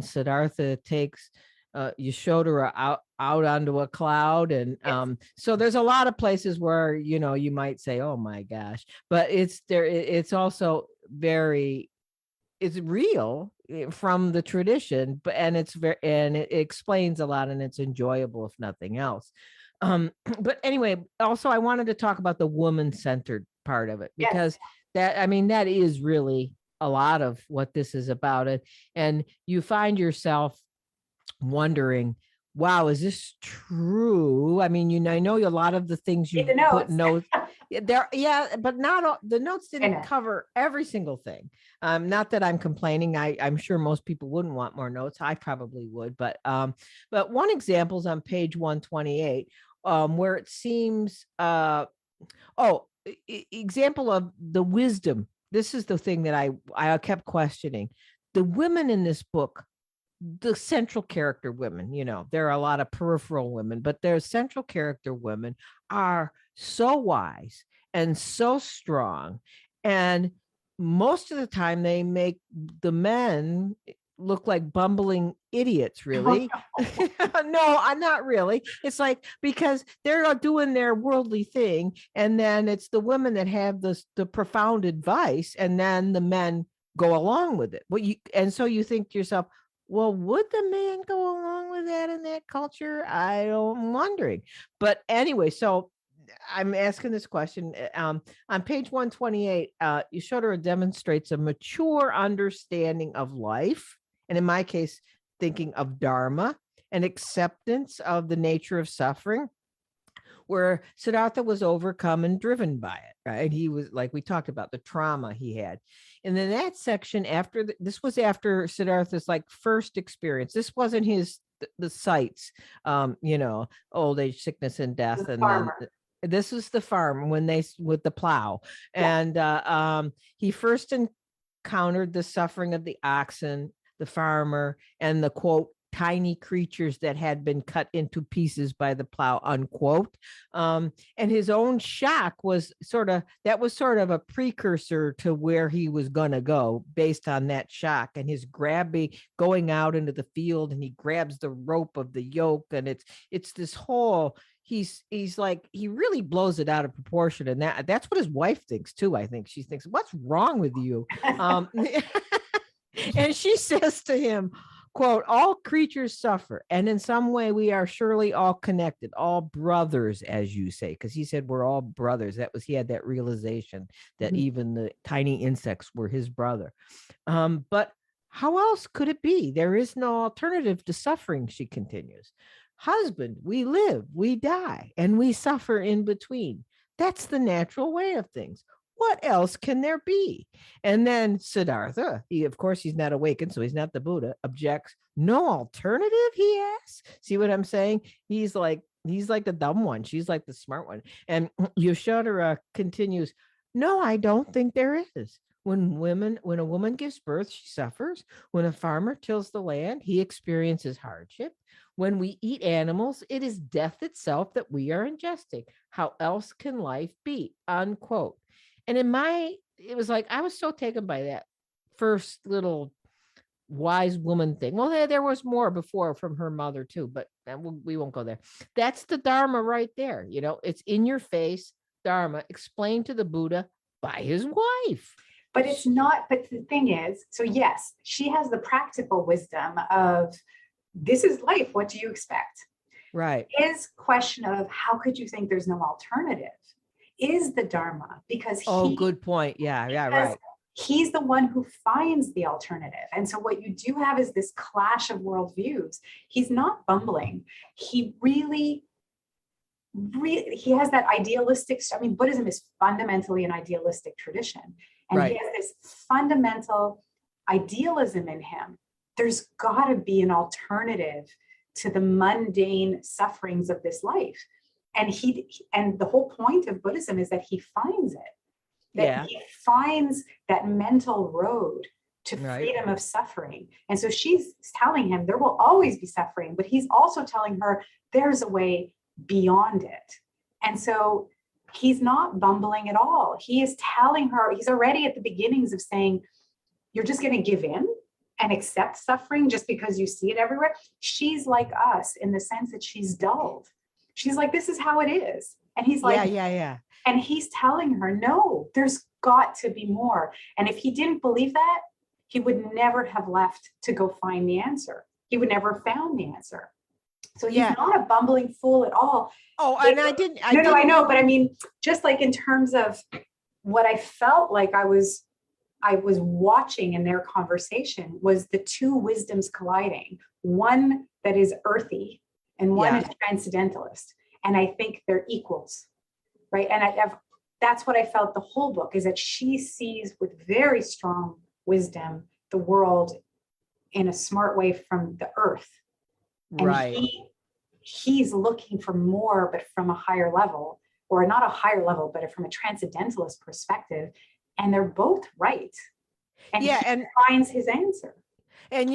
Siddhartha takes Yasodhara out onto a cloud, and so there's a lot of places where you might say, "Oh my gosh," but it's there. It's also it's real from the tradition, but and it explains a lot, and it's enjoyable if nothing else. But anyway, also I wanted to talk about the woman-centered part of it, Yes. because that is really a lot of what this is about. It and you find yourself wondering, wow, is this true? I mean, I know a lot of the things Read you the put notes. notes there, yeah, but not all the notes I didn't know. cover every single thing. Not that I'm complaining. I'm sure most people wouldn't want more notes. I probably would, but one example is on page 128, where it seems example of the wisdom. This is the thing that I kept questioning. The women in this book, the central character women, there are a lot of peripheral women, but their central character women are so wise and so strong. And most of the time they make the men look like bumbling idiots, really. No, I'm not really. It's like, because they're doing their worldly thing, and then it's the women that have the profound advice, and then the men go along with it. And so you think to yourself, well, would the man go along with that in that culture? I'm wondering. But anyway, so I'm asking this question. On page 128, Yasodhara demonstrates a mature understanding of life, and in my case, thinking of Dharma, and acceptance of the nature of suffering, where Siddhartha was overcome and driven by it, right? He was, like we talked about, the trauma he had. And then that section, this was after Siddhartha's like first experience. This wasn't the sights, old age, sickness, and death. The And then farmer. this is the farm with the plow. Yeah. And he first encountered the suffering of the oxen, the farmer, and the quote, tiny creatures that had been cut into pieces by the plow, unquote. And his own shock was sort of a precursor to where he was going to go based on that shock. And his going out into the field, and he grabs the rope of the yoke, and it's this whole, he's like, he really blows it out of proportion. And that's what his wife thinks too. I think she thinks, what's wrong with you? And she says to him, quote, all creatures suffer, and in some way we are surely all connected, all brothers, as you say, because he said we're all brothers. He had that realization that even the tiny insects were his brother. But how else could it be? There is no alternative to suffering, she continues. Husband, we live, we die, and we suffer in between. That's the natural way of things. What else can there be? And then Siddhartha, of course, he's not awakened, so he's not the Buddha, objects. No alternative, he asks. See what I'm saying? He's like the dumb one. She's like the smart one. And Yasodhara continues, no, I don't think there is. When a woman gives birth, she suffers. When a farmer tills the land, he experiences hardship. When we eat animals, it is death itself that we are ingesting. How else can life be? Unquote. And it was like, I was so taken by that first little wise woman thing. Well, there was more before from her mother too, but we won't go there. That's the Dharma right there. It's in your face. Dharma explained to the Buddha by his wife. But it's not, but the thing is, so yes, she has the practical wisdom of, this is life. What do you expect? Right. His question of, how could you think there's no alternative, is the Dharma, because good point. Yeah, right. He's the one who finds the alternative. And so what you do have is this clash of worldviews. He's not bumbling. He really, he has that idealistic, Buddhism is fundamentally an idealistic tradition. And right. He has this fundamental idealism in him. There's got to be an alternative to the mundane sufferings of this life. And and the whole point of Buddhism is that he finds it, that Yeah. he finds that mental road to Right. freedom of suffering. And so she's telling him there will always be suffering, but he's also telling her there's a way beyond it. And so he's not bumbling at all. He is telling her, he's already at the beginnings of saying, you're just going to give in and accept suffering just because you see it everywhere. She's like us in the sense that she's dulled. She's like, this is how it is. And he's like, Yeah. and he's telling her, no, there's got to be more. And if he didn't believe that, he would never have left to go find the answer. He would never have found the answer. So he's not a bumbling fool at all. Oh, and I know, but I mean, just like in terms of what I felt like I was watching in their conversation was the two wisdoms colliding. One that is earthy and one is transcendentalist. And I think they're equals, right? And that's what I felt the whole book is that she sees with very strong wisdom the world in a smart way from the earth. And right. he's looking for more, but from a higher level, or not a higher level, but from a transcendentalist perspective. And they're both right. And he finds his answer. And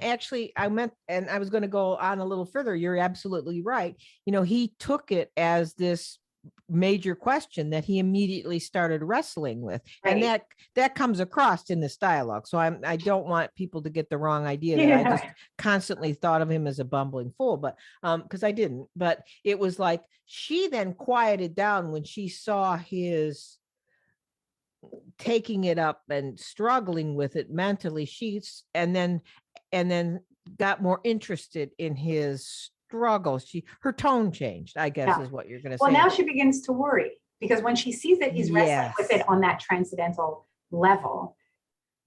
actually I was going to go on a little further. You're absolutely right. He took it as this major question that he immediately started wrestling with. Right. And that comes across in this dialogue. So I don't want people to get the wrong idea that I just constantly thought of him as a bumbling fool, but because I didn't. But it was like she then quieted down when she saw his taking it up and struggling with it mentally. And then got more interested in his struggles. Her tone changed, I guess, is what you're going to say. Well, now she begins to worry because when she sees that he's wrestling with it on that transcendental level,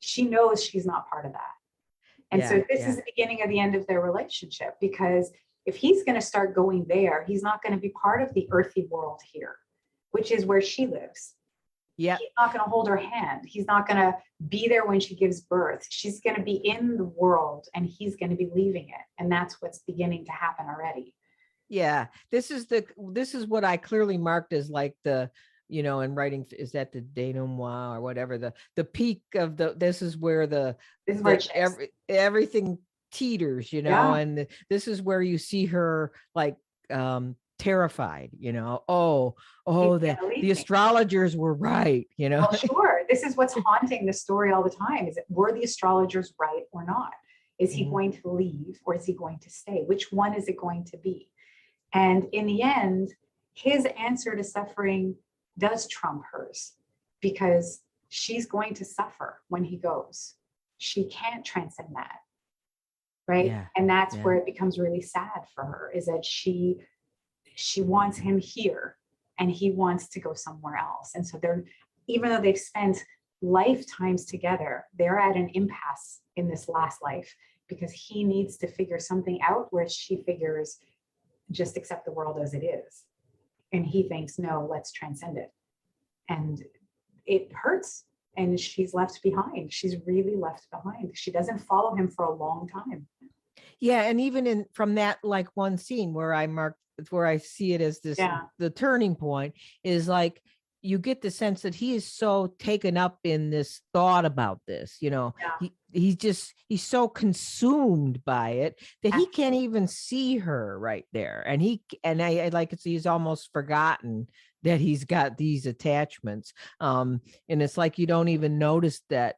she knows she's not part of that. And so this is the beginning of the end of their relationship, because if he's going to start going there, he's not going to be part of the earthy world here, which is where she lives. Yeah. He's not going to hold her hand. He's not going to be there when she gives birth. She's going to be in the world and he's going to be leaving it. And that's what's beginning to happen already. Yeah. This is what I clearly marked as like the, in writing, is that the denouement or whatever, the peak of this is where everything teeters, and this is where you see her like, terrified, the astrologers were right, Well, sure. This is what's haunting the story all the time. Is it, were the astrologers right or not? Is he going to leave or is he going to stay? Which one is it going to be? And in the end, his answer to suffering does trump hers, because she's going to suffer when he goes. She can't transcend that. Right. Yeah. And that's where it becomes really sad for her, is that she wants him here and he wants to go somewhere else. And so even though they've spent lifetimes together, they're at an impasse in this last life, because he needs to figure something out, where she figures just accept the world as it is. And he thinks, no, let's transcend it. And it hurts. And she's left behind. She's really left behind. She doesn't follow him for a long time. Yeah. And even from that, like one scene where I see it as this, the turning point is like, you get the sense that he is so taken up in this thought about this, he's so consumed by it that he can't even see her right there. And I like it. He's almost forgotten that he's got these attachments. And it's like, you don't even notice that,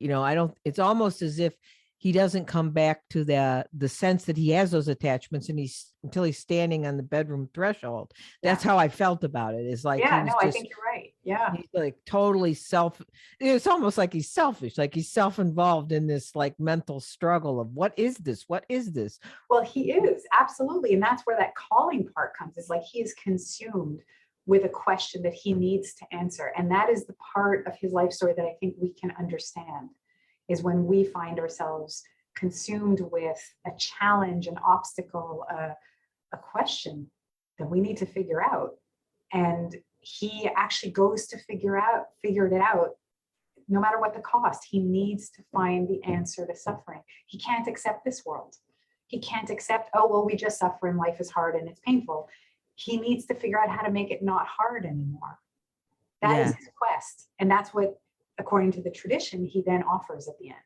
it's almost as if he doesn't come back to the sense that he has those attachments until he's standing on the bedroom threshold. That's how I felt about it. It's like, I think you're right. Yeah. He's like totally it's almost like he's selfish, like he's self-involved in this like mental struggle of what is this? Well, he is, absolutely. And that's where that calling part comes. It's like he is consumed with a question that he needs to answer. And that is the part of his life story that I think we can understand, is when we find ourselves consumed with a challenge, an obstacle, a question that we need to figure out. And he actually goes to figure it out, no matter what the cost. He needs to find the answer to suffering. He can't accept this world. He can't accept, oh, well, we just suffer and life is hard and it's painful. he needs to figure out how to make it not hard anymore. That is Yeah. his quest. And that's what, according to the tradition, he then offers at the end.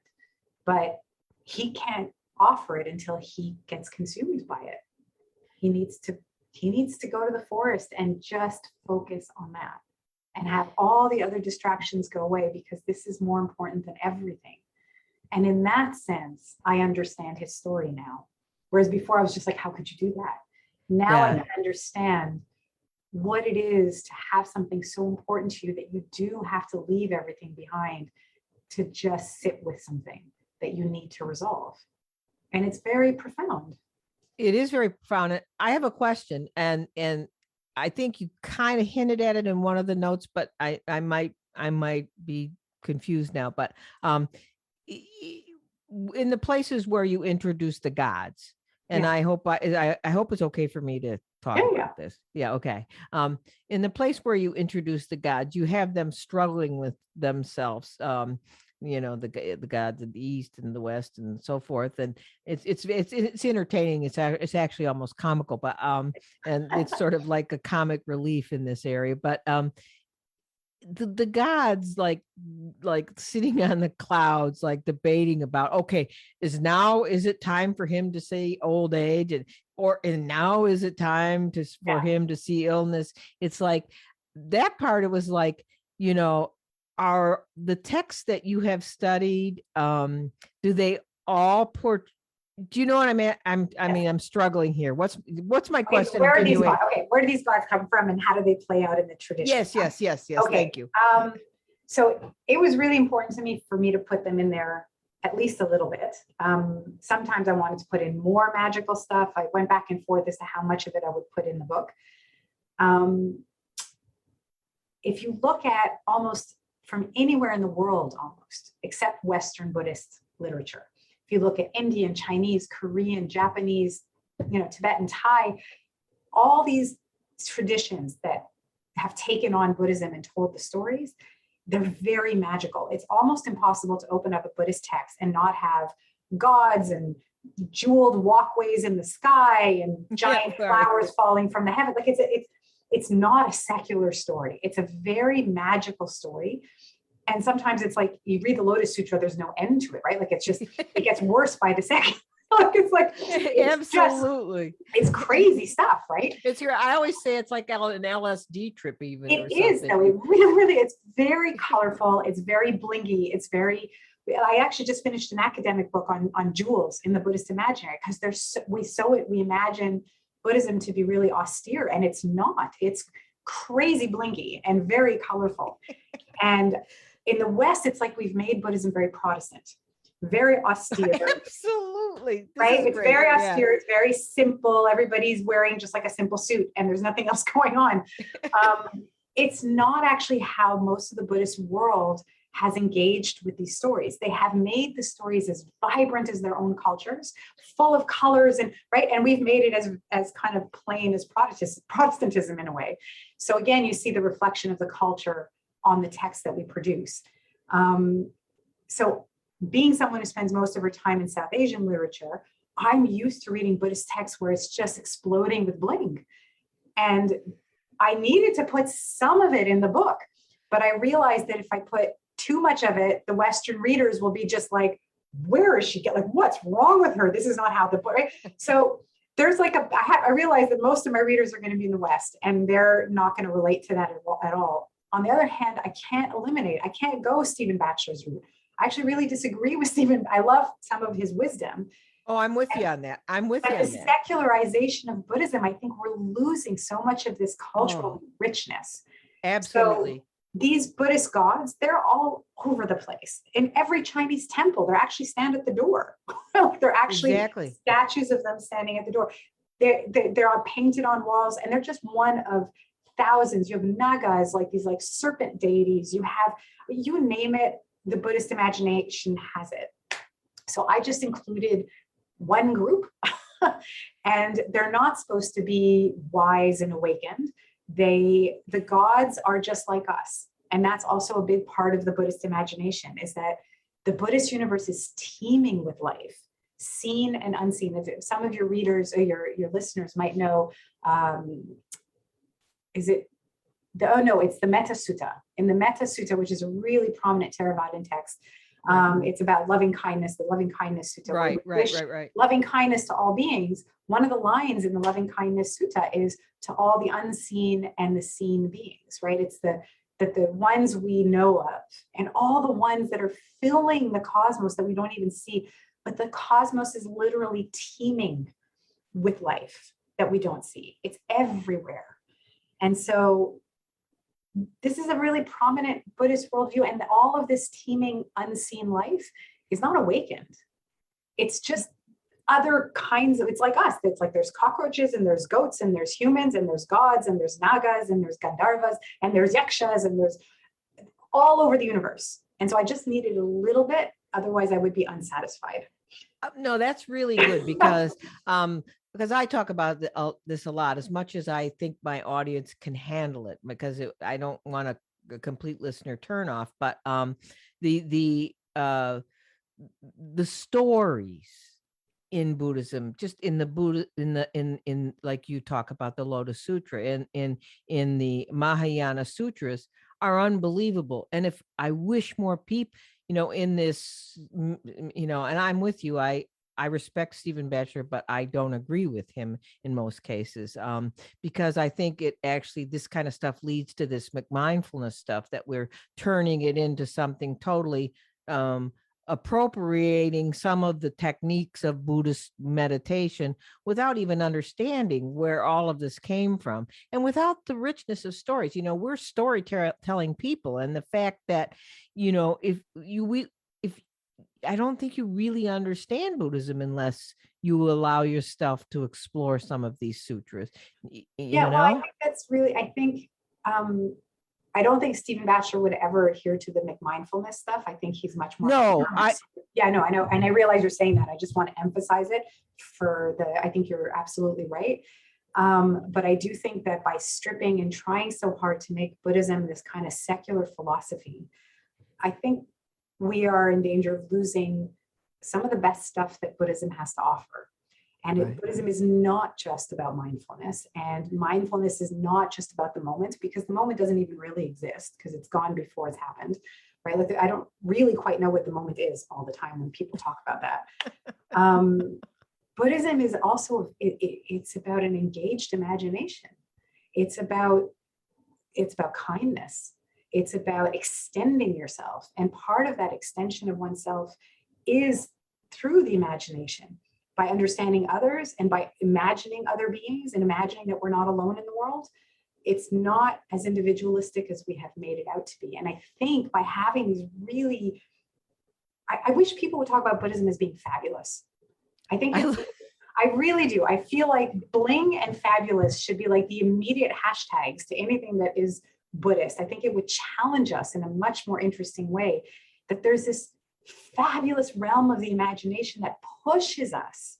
But he can't offer it until he gets consumed by it. He needs to go to the forest and just focus on that and have all the other distractions go away, because this is more important than everything. And in that sense, I understand his story now. Whereas before I was just like, how could you do that? Now I understand what it is to have something so important to you that you do have to leave everything behind to just sit with something that you need to resolve. And it's very profound. It is very profound. I have a question, and I think you kind of hinted at it in one of the notes, but I might be confused now. But in the places where you introduce the gods, and I hope it's okay for me to talk about this. Yeah, okay. In the place where you introduce the gods, you have them struggling with themselves. The gods of the East and the West and so forth, and it's entertaining. It's actually almost comical, but and it's sort of like a comic relief in this area. But the gods like sitting on the clouds, like debating about, okay, is it time for him to see old age, and now is it time for him to see illness? It's like that part. It was like, are the texts that you have studied, do they all do you know what I mean? I'm struggling here. What's my question? Where are these gods? Okay, where do these gods come from, and how do they play out in the tradition? Yes. Okay. Thank you. So it was really important to me to put them in there at least a little bit. Sometimes I wanted to put in more magical stuff. I went back and forth as to how much of it I would put in the book. If you look at almost from anywhere in the world, almost, except Western Buddhist literature, if you look at Indian, Chinese, Korean, Japanese, Tibetan, Thai, all these traditions that have taken on Buddhism and told the stories, they're very magical. It's almost impossible to open up a Buddhist text and not have gods and jeweled walkways in the sky and giant flowers falling from the heaven. Like it's not a secular story. It's a very magical story. And sometimes it's like you read the Lotus Sutra, there's no end to it, right? Like it gets worse by the second. Absolutely. It's crazy stuff, right? I always say it's like an LSD trip, even. It is, though. It really, it's very colorful. It's very blingy. I actually just finished an academic book on jewels in the Buddhist imaginary, because we imagine Buddhism to be really austere, and it's not. It's crazy blingy and very colorful. And in the West, it's like we've made Buddhism very Protestant, very austere. Absolutely. Right? It's great. Very austere. Yeah. It's very simple. Everybody's wearing just like a simple suit and there's nothing else going on. It's not actually how most of the Buddhist world has engaged with these stories. They have made the stories as vibrant as their own cultures, full of colors, and we've made it as kind of plain as Protestantism in a way. So again, you see the reflection of the culture on the text that we produce. So being someone who spends most of her time in South Asian literature, I'm used to reading Buddhist texts where it's just exploding with bling. And I needed to put some of it in the book, but I realized that if I put too much of it, the Western readers will be just like, where is she? Like, what's wrong with her? This is not how the book, right? So there's like I realized that most of my readers are going to be in the West, and they're not going to relate to that at all. On the other hand, I can't go Stephen Batchelor's route. I actually really disagree with Stephen. I love some of his wisdom. Oh, I'm with you on that. But the secularization of Buddhism, I think we're losing so much of this cultural richness. Absolutely. So these Buddhist gods, they're all over the place. In every Chinese temple, they actually stand at the door. They're actually statues of them standing at the door. They're painted on walls, and they're just one of thousands. You have Nagas, like these like serpent deities. You have, you name it, the Buddhist imagination has it. So I just included one group, and they're not supposed to be wise and awakened. The gods are just like us. And that's also a big part of the Buddhist imagination, is that the Buddhist universe is teeming with life, seen and unseen. If some of your readers or your listeners might know is it the, oh no, it's the Metta Sutta. In the Metta Sutta, which is a really prominent Theravadan text, it's about loving kindness, the loving kindness sutta. Right. Loving kindness to all beings. One of the lines in the loving kindness sutta is to all the unseen and the seen beings, right? It's that the ones we know of and all the ones that are filling the cosmos that we don't even see, but the cosmos is literally teeming with life that we don't see. It's everywhere. And so this is a really prominent Buddhist worldview, and all of this teeming unseen life is not awakened. It's just other kinds of, it's like us. It's like there's cockroaches and there's goats and there's humans and there's gods and there's nagas and there's gandharvas and there's yakshas and there's all over the universe. And so I just needed a little bit, otherwise I would be unsatisfied. No, that's really good because I talk about this a lot, as much as I think my audience can handle it, because I don't want a complete listener turn off, but the stories in Buddhism, just in the Buddha, in like you talk about the Lotus Sutra, in the Mahayana Sutras, are unbelievable. And if I wish more people, in this, and I'm with you, I respect Stephen Batchelor, but I don't agree with him in most cases, because I think it actually, this kind of stuff leads to this mindfulness stuff, that we're turning it into something totally appropriating some of the techniques of Buddhist meditation without even understanding where all of this came from, and without the richness of stories. We're storytelling people, and the fact that, if I don't think you really understand Buddhism unless you allow yourself to explore some of these sutras. Well, I think that's really, I don't think Stephen Batchelor would ever adhere to the McMindfulness stuff. I think he's much more. No, I know. And I realize you're saying that. I just want to emphasize it I think you're absolutely right. But I do think that by stripping and trying so hard to make Buddhism this kind of secular philosophy, I think we are in danger of losing some of the best stuff that Buddhism has to offer. And right. Buddhism is not just about mindfulness, and mindfulness is not just about the moment, because the moment doesn't even really exist, because it's gone before it's happened, right? Like, I don't really quite know what the moment is all the time when people talk about that. Buddhism is also, it's about an engaged imagination. It's about kindness. It's about extending yourself. And part of that extension of oneself is through the imagination, by understanding others and by imagining other beings and imagining that we're not alone in the world. It's not as individualistic as we have made it out to be. And I think by having these really, I wish people would talk about Buddhism as being fabulous. I really do. I feel like bling and fabulous should be like the immediate hashtags to anything that is Buddhist. I think it would challenge us in a much more interesting way, that there's this fabulous realm of the imagination that pushes us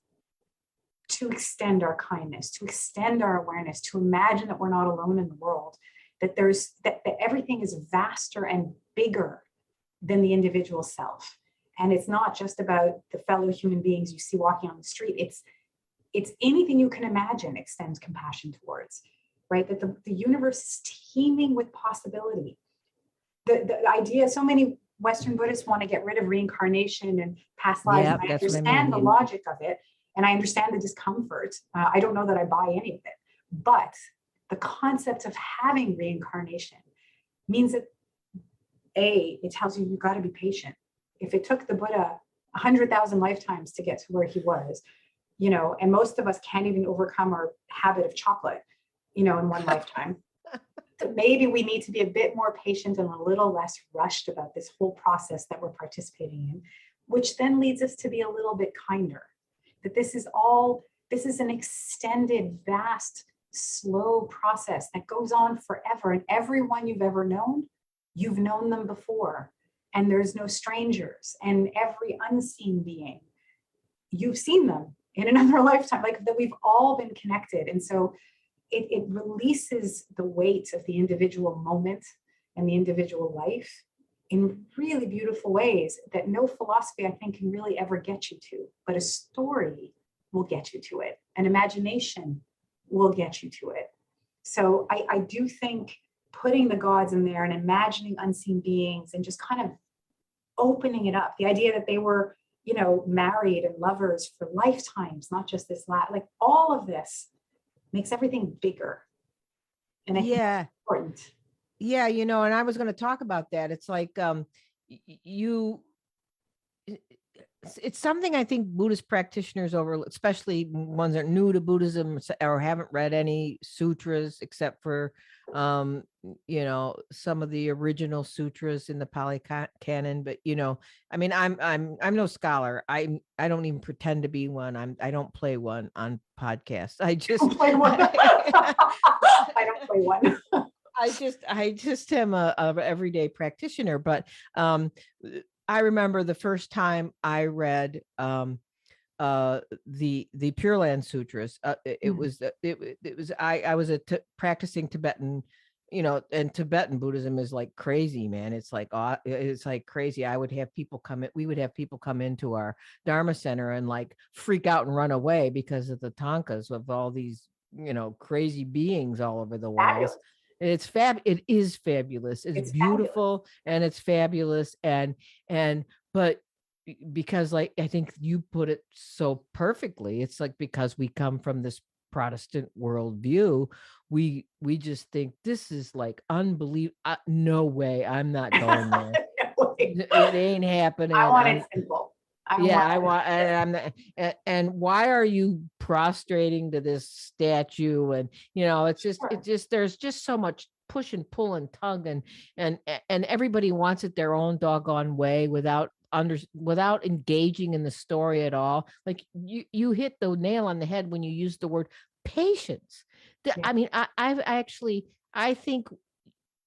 to extend our kindness, to extend our awareness, to imagine that we're not alone in the world, that that everything is vaster and bigger than the individual self. And it's not just about the fellow human beings you see walking on the street. It's anything you can imagine extends compassion towards, right? That the universe is teeming with possibility. The idea, so many Western Buddhists want to get rid of reincarnation and past lives. Yeah, and I understand the logic of it, and I understand the discomfort. I don't know that I buy any of it, but the concept of having reincarnation means that it tells you got to be patient. If it took the Buddha 100,000 lifetimes to get to where he was, and most of us can't even overcome our habit of chocolate, in one lifetime. Maybe we need to be a bit more patient and a little less rushed about this whole process that we're participating in, which then leads us to be a little bit kinder. That this is an extended, vast, slow process that goes on forever. And everyone you've ever known, you've known them before. And there's no strangers. And every unseen being, you've seen them in another lifetime, like that we've all been connected. And so it releases the weight of the individual moment and the individual life in really beautiful ways that no philosophy, I think, can really ever get you to. But a story will get you to it. An imagination will get you to it. So I do think putting the gods in there and imagining unseen beings and just kind of opening it up, the idea that they were, married and lovers for lifetimes, not just this like all of this makes everything bigger. And I think Yeah. that's important. Yeah, and I was going to talk about that. It's like you it's something I think Buddhist practitioners especially ones that are new to Buddhism or haven't read any sutras except for some of the original sutras in the Pali Canon. But I mean, I'm no scholar. I don't even pretend to be one. I don't play one on podcasts. I just play one. I don't play one. I just am a everyday practitioner. But I remember the first time I read the Pure Land Sutras. It was I was practicing Tibetan, and Tibetan Buddhism is like crazy, man. It's like crazy. We would have people come into our Dharma center and like freak out and run away because of the tankas of all these crazy beings all over the walls. It is fabulous. It's beautiful fabulous. And it's fabulous. But because like I think you put it so perfectly, it's like because we come from this Protestant worldview, we just think this is like unbelievable. No way, I'm not going there. No, it ain't happening. I want it simple. And why are you prostrating to this statue? And there's just so much push and pull and tug, and everybody wants it their own doggone way without engaging in the story at all. Like you hit the nail on the head when you use the word patience. I mean, I think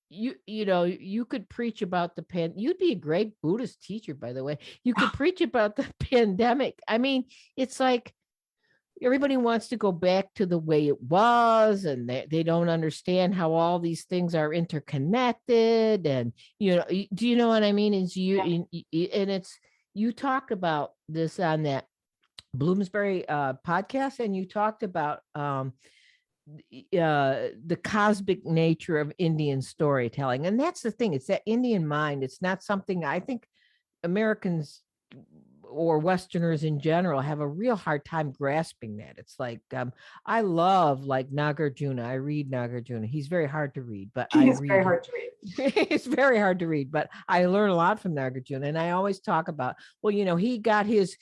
you could preach about you'd be a great Buddhist teacher, by the way. You could preach about the pandemic. I mean, it's like everybody wants to go back to the way it was, and they don't understand how all these things are interconnected. And do you know what I mean? You talked about this on that Bloomsbury podcast, and you talked about the cosmic nature of Indian storytelling. And that's the thing. It's that Indian mind. It's not something I think Americans or Westerners in general have a real hard time grasping that. It's like, I love like Nagarjuna. I read Nagarjuna. He's very hard to read, but He's very hard to read. It's very hard to read, but I learn a lot from Nagarjuna. And I always talk about, well, he got his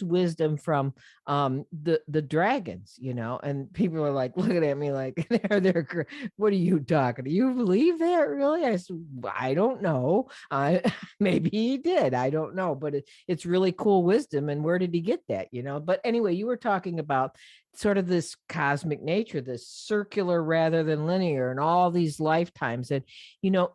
wisdom from the dragons, and people are like looking at me like, they're what are you talking? Do you believe that really? I said, I don't know. Maybe he did. I don't know, but it's really cool wisdom. And where did he get that? But anyway, you were talking about sort of this cosmic nature, this circular rather than linear, and all these lifetimes. And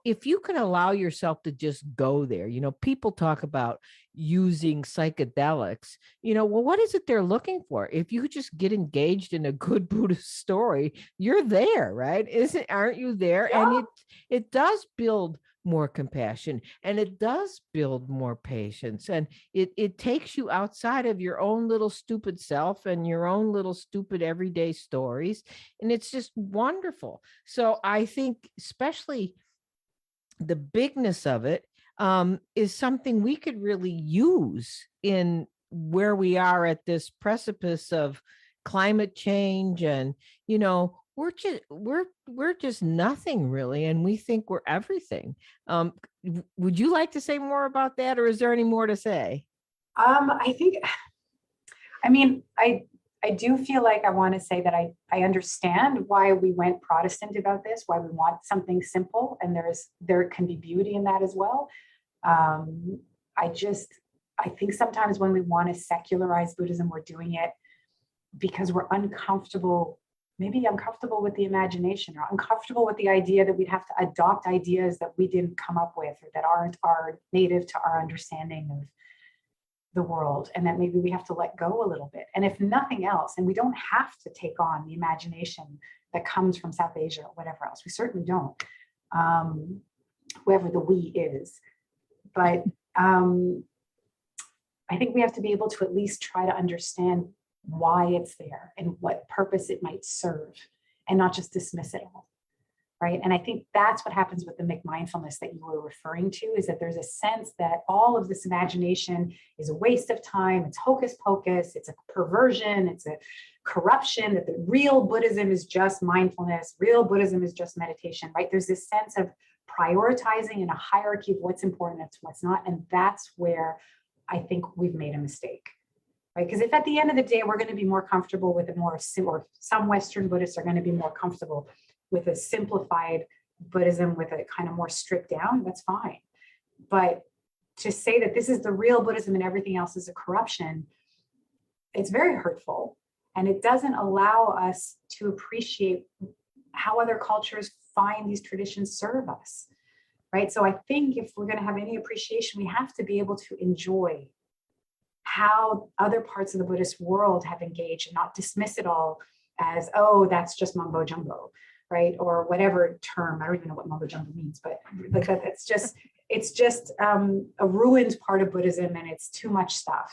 if you can allow yourself to just go there, people talk about using psychedelics, well, what is it they're looking for? If you just get engaged in a good Buddhist story, you're there, right? Aren't you there? Yeah. And it does build more compassion, and it does build more patience, and it takes you outside of your own little stupid self and your own little stupid everyday stories, and it's just wonderful. So I think especially the bigness of it is something we could really use in where we are at this precipice of climate change. And we're just nothing really, and we think we're everything. Would you like to say more about that, or is there any more to say? I do feel like I want to say that I understand why we went Protestant about this, why we want something simple, and there can be beauty in that as well. I think sometimes when we want to secularize Buddhism, we're doing it because we're uncomfortable with the imagination, or uncomfortable with the idea that we'd have to adopt ideas that we didn't come up with, or that aren't native to our understanding of the world, and that maybe we have to let go a little bit. And if nothing else, and we don't have to take on the imagination that comes from South Asia or whatever else, we certainly don't, whoever the we is. But I think we have to be able to at least try to understand why it's there and what purpose it might serve. and not just dismiss it all. Right. And I think that's what happens with the McMindfulness that you were referring to, is that there's a sense that all of this imagination is a waste of time. It's hocus pocus. It's a perversion. It's a corruption, that the real Buddhism is just mindfulness. Real Buddhism is just meditation. Right. There's this sense of prioritizing in a hierarchy of what's important and what's not. And that's where I think we've made a mistake. Right. Because if at the end of the day, we're going to be more comfortable with a more, or some Western Buddhists are going to be more comfortable with a simplified Buddhism with a kind of more stripped down, that's fine. But to say that this is the real Buddhism and everything else is a corruption, it's very hurtful. And it doesn't allow us to appreciate how other cultures find these traditions serve us. Right. So I think if we're going to have any appreciation, we have to be able to enjoy how other parts of the Buddhist world have engaged and not dismiss it all as, oh, that's just mumbo jumbo. Right, or whatever term, I don't even know what mumbo jumbo means, but like that, it's just a ruined part of Buddhism, and it's too much stuff,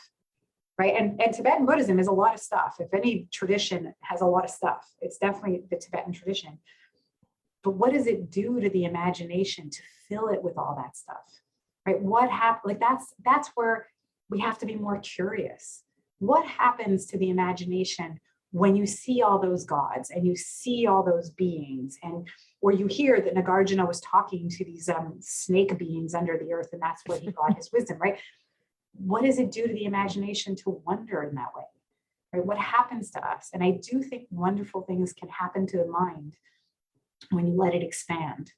right? And Tibetan Buddhism is a lot of stuff. If any tradition has a lot of stuff, it's definitely the Tibetan tradition. But what does it do to the imagination to fill it with all that stuff, right? What happened? Like that's where we have to be more curious. What happens to the imagination when you see all those gods and you see all those beings, and or you hear that Nagarjuna was talking to these snake beings under the earth, and that's where he got his wisdom, right? What does it do to the imagination to wonder in that way? Right? What happens to us? And I do think wonderful things can happen to the mind when you let it expand.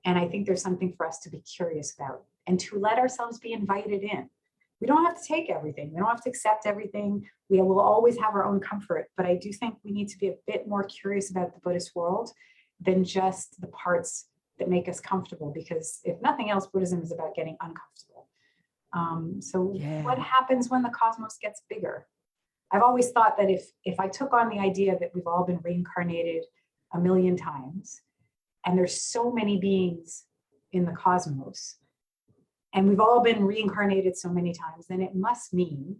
And I think there's something for us to be curious about and to let ourselves be invited in. We don't have to take everything. We don't have to accept everything. We will always have our own comfort. But I do think we need to be a bit more curious about the Buddhist world than just the parts that make us comfortable. Because if nothing else, Buddhism is about getting uncomfortable. What happens when the cosmos gets bigger? I've always thought that if I took on the idea that we've all been reincarnated a million times, and there's so many beings in the cosmos, and we've all been reincarnated so many times, then it must mean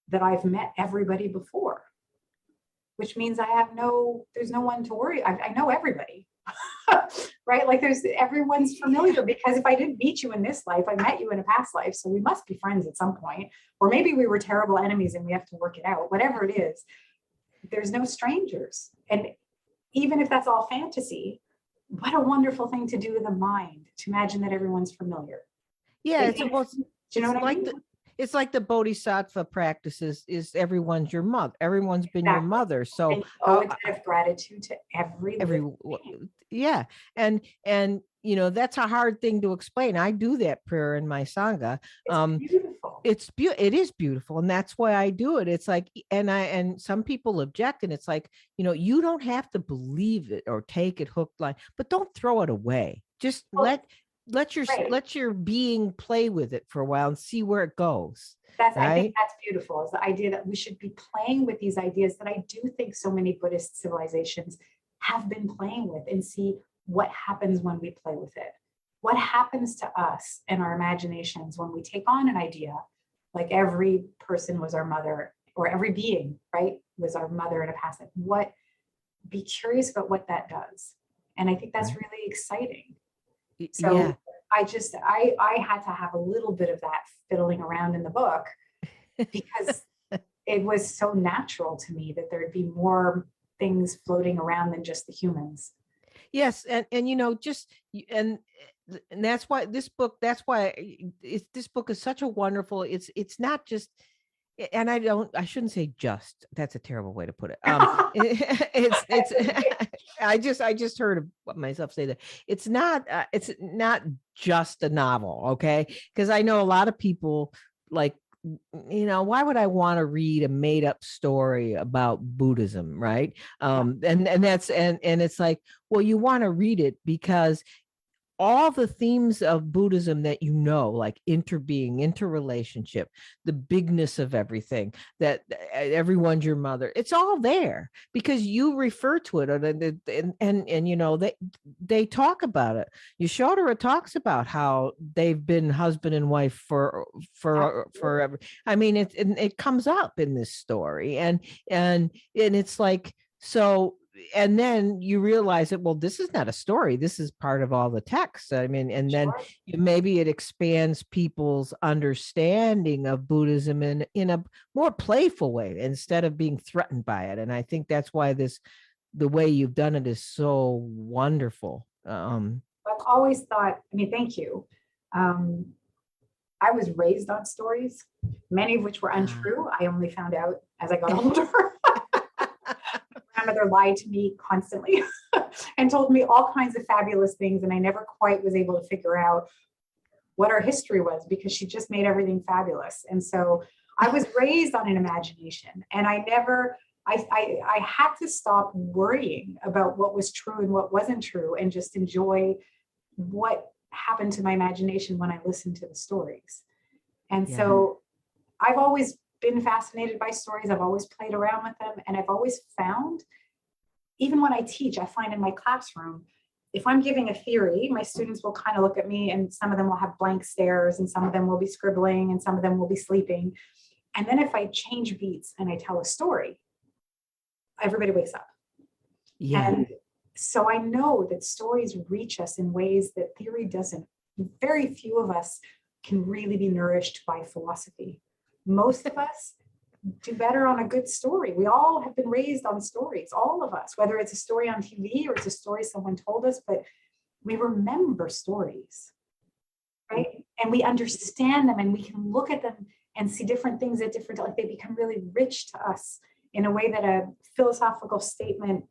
that I've met everybody before, which means there's no one to worry. I know everybody, right? Like everyone's familiar, because if I didn't meet you in this life, I met you in a past life. So we must be friends at some point, or maybe we were terrible enemies and we have to work it out, whatever it is. There's no strangers. And even if that's all fantasy, what a wonderful thing to do with the mind, to imagine that everyone's familiar. Yeah, do you know what I mean? It's like the bodhisattva practices is everyone's your mother. Everyone's been your mother. So and a debt of gratitude to every yeah. And that's a hard thing to explain. I do that prayer in my Sangha. It's beautiful. It is beautiful. And that's why I do it. It's like, and some people object, and it's like, you don't have to believe it or take it hook, line, but don't throw it away. Just let your being play with it for a while and see where it goes. I think that's beautiful, is the idea that we should be playing with these ideas that I do think so many Buddhist civilizations have been playing with, and see what happens when we play with it. What happens to us and our imaginations when we take on an idea, like every person was our mother, or every being, right, was our mother in a past life. Be curious about what that does. And I think that's really exciting. So yeah. I had to have a little bit of that fiddling around in the book, because it was so natural to me that there'd be more things floating around than just the humans. Yes. And that's why this book is such a wonderful, it's not just, and I shouldn't say just, that's a terrible way to put it. I just heard myself say that it's not just a novel. Okay. Because I know a lot of people like, why would I want to read a made up story about Buddhism? Right. And it's like, well, you want to read it because all the themes of Buddhism that like interbeing, interrelationship, the bigness of everything, that everyone's your mother, it's all there because you refer to it, and they talk about it. Yasodhara talks about how they've been husband and wife for forever. I mean, it comes up in this story, and it's like, so and then you realize that, well, this is not a story. This is part of all the text. I mean, and then Sure. maybe it expands people's understanding of Buddhism in a more playful way instead of being threatened by it. And I think that's why the way you've done it is so wonderful. I've always thought, I mean, thank you. Um, I was raised on stories, many of which were untrue. I only found out as I got older. Grandmother lied to me constantly and told me all kinds of fabulous things. And I never quite was able to figure out what our history was because she just made everything fabulous. And so I was raised on an imagination, and I never, I had to stop worrying about what was true and what wasn't true and just enjoy what happened to my imagination when I listened to the stories. And Yeah. so I've always been fascinated by stories. I've always played around with them. And I've always found, even when I teach, I find in my classroom, if I'm giving a theory, my students will kind of look at me, and some of them will have blank stares, and some of them will be scribbling, and some of them will be sleeping. And then if I change beats and I tell a story, everybody wakes up. Yeah. And so I know that stories reach us in ways that theory doesn't. Very few of us can really be nourished by philosophy. Most of us do better on a good story. We all have been raised on stories, all of us, whether it's a story on TV or it's a story someone told us, but we remember stories, right? And we understand them, and we can look at them and see different things at different, like they become really rich to us in a way that a philosophical statement